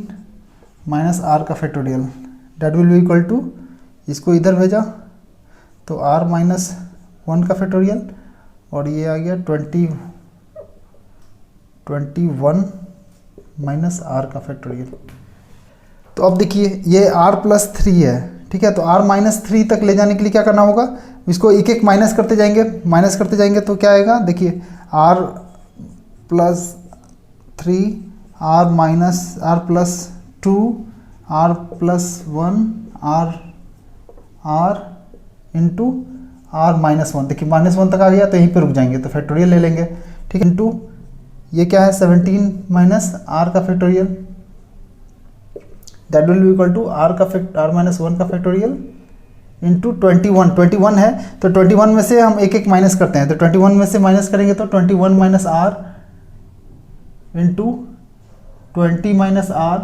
माइनस R का factorial, that will be equal to, इसको इधर भेजा तो R-1 का फैक्टोरियल और ये आ गया 21 माइनस R का फैक्टोरियल। तो अब देखिए ये R+3 है, ठीक है। तो R-3 तक ले जाने के लिए क्या करना होगा, इसको एक एक माइनस करते जाएंगे तो क्या आएगा, देखिए R+3, R+2, R+1, R into R-1, देखिए -1 तक आ गया तो यहीं पे रुक जाएंगे, तो फैक्टोरियल ले लेंगे, ठीक है। इंटू ये क्या है 17 माइनस R का factorial, that will be equal to R-1 का फैक्टोरियल इंटू 21 है तो 21 में से हम एक एक माइनस करते हैं, तो 21 में से माइनस करेंगे तो 21 minus R into 20 minus R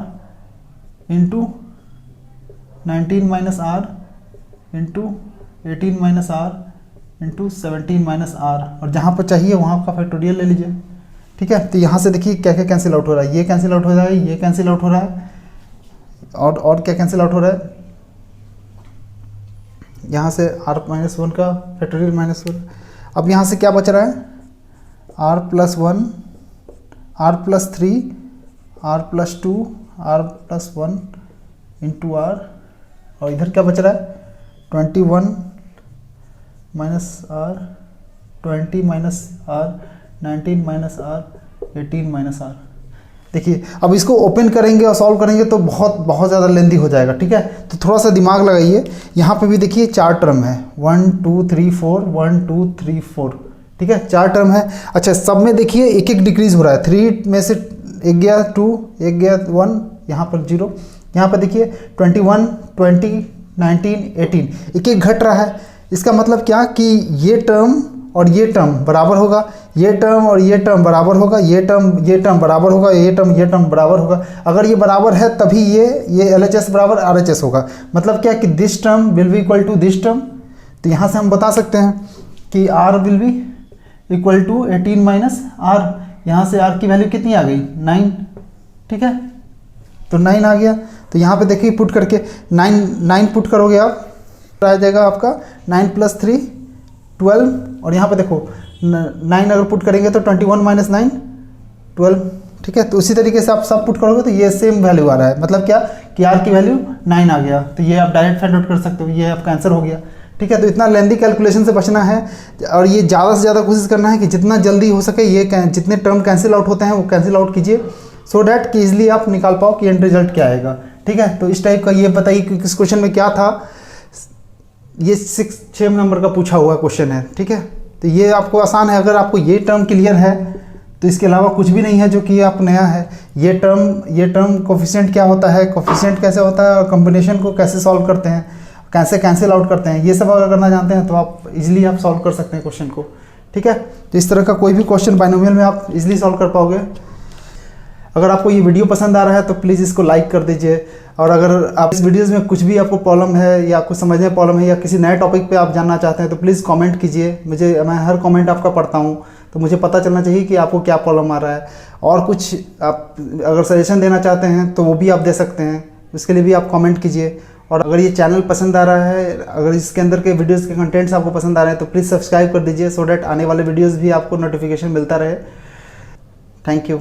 into 19 minus R into 18 minus R into 17 minus R, और जहाँ पर चाहिए वहाँ का फैक्टोरियल ले लीजिए, ठीक है। तो यहाँ से देखिए क्या क्या कैंसिल आउट हो रहा है, ये कैंसिल आउट हो रहा है, ये कैंसिल आउट हो रहा है, और क्या कैंसिल आउट हो रहा है, यहाँ से R-1 का फैक्टोरियल -1। अब यहाँ से क्या बच रहा है, R+1, R+3, R+2, R+1 into R, और इधर क्या बच रहा है 21 minus R, 20 minus R, 19 minus R, 18 minus R। देखिए अब इसको ओपन करेंगे और सॉल्व करेंगे तो बहुत ज़्यादा लेंदी हो जाएगा, ठीक है। तो थोड़ा सा दिमाग लगाइए, यहाँ पे भी देखिए 4 टर्म है, 1 2 3 4, 1 2 3 4, ठीक है, 4 टर्म है। अच्छा सब में देखिए एक एक डिक्रीज हो रहा है, 3 में से एक गया 2, एक गया 1, यहाँ पर 0, यहाँ पर देखिए 21, 20, 19, 18 एक एक घट रहा है। इसका मतलब क्या कि ये टर्म और ये टर्म बराबर होगा, ये टर्म और ये टर्म बराबर होगा, ये टर्म बराबर होगा, ये टर्म बराबर होगा। अगर ये बराबर है तभी ये LHS बराबर RHS होगा। मतलब क्या कि this term will be equal to this term. तो यहाँ से हम बता सकते हैं कि R will be equal to 18 minus R। यहाँ से R की वैल्यू कितनी आ गई 9, ठीक है, तो 9 आ गया। तो यहाँ पे देखिए पुट करके 9 पुट करोगे आप, आ जाएगा आपका 9 + 3 12, और यहाँ पे देखो 9 अगर पुट करेंगे तो 21 माइनस 9 12, ठीक है। तो उसी तरीके से आप सब पुट करोगे तो ये सेम वैल्यू आ रहा है। मतलब क्या कि R की वैल्यू 9 आ गया, तो ये आप डायरेक्ट फाइंड आउट कर सकते हो, ये आपका आंसर हो गया, ठीक है। तो इतना लेंदी कैलकुलेशन से बचना है और ये ज़्यादा से ज़्यादा कोशिश करना है कि जितना जल्दी हो सके ये जितने टर्म कैंसिल आउट होते हैं वो कैंसिल आउट कीजिए, सो डैट कि इजिली आप निकाल पाओ कि एंड रिजल्ट क्या आएगा, ठीक है। तो इस टाइप का ये बताइए कि किस क्वेश्चन में क्या था, ये 6 नंबर का पूछा हुआ क्वेश्चन है, ठीक है। तो ये आपको आसान है, अगर आपको ये टर्म क्लियर है तो इसके अलावा कुछ भी नहीं है जो कि आप नया है। ये टर्म कोफिशिएंट क्या होता है, कोफिशिएंट कैसे होता है, और कॉम्बिनेशन को कैसे सॉल्व करते हैं, कैसे कैंसिल आउट करते हैं, ये सब अगर करना जानते हैं तो आप इजीली आप सॉल्व कर सकते हैं क्वेश्चन को, ठीक है। तो इस तरह का कोई भी क्वेश्चन बाइनोमियल में आप इजीली सॉल्व कर पाओगे। अगर आपको ये वीडियो पसंद आ रहा है तो प्लीज़ इसको लाइक कर दीजिए, और अगर आप इस वीडियोज़ में कुछ भी आपको प्रॉब्लम है या कुछ समझने में प्रॉब्लम है या किसी नए टॉपिक पे आप जानना चाहते हैं तो प्लीज़ कमेंट कीजिए। मैं हर कमेंट आपका पढ़ता हूँ, तो मुझे पता चलना चाहिए कि आपको क्या प्रॉब्लम आ रहा है। और कुछ आप अगर सजेशन देना चाहते हैं तो वो भी आप दे सकते हैं, उसके लिए भी आप कमेंट कीजिए। और अगर ये चैनल पसंद आ रहा है, अगर इसके अंदर के वीडियोस के कंटेंट्स आपको पसंद आ रहे हैं तो प्लीज़ सब्सक्राइब कर दीजिए, सो डैट आने वाले वीडियोस भी आपको नोटिफिकेशन मिलता रहे। Thank you.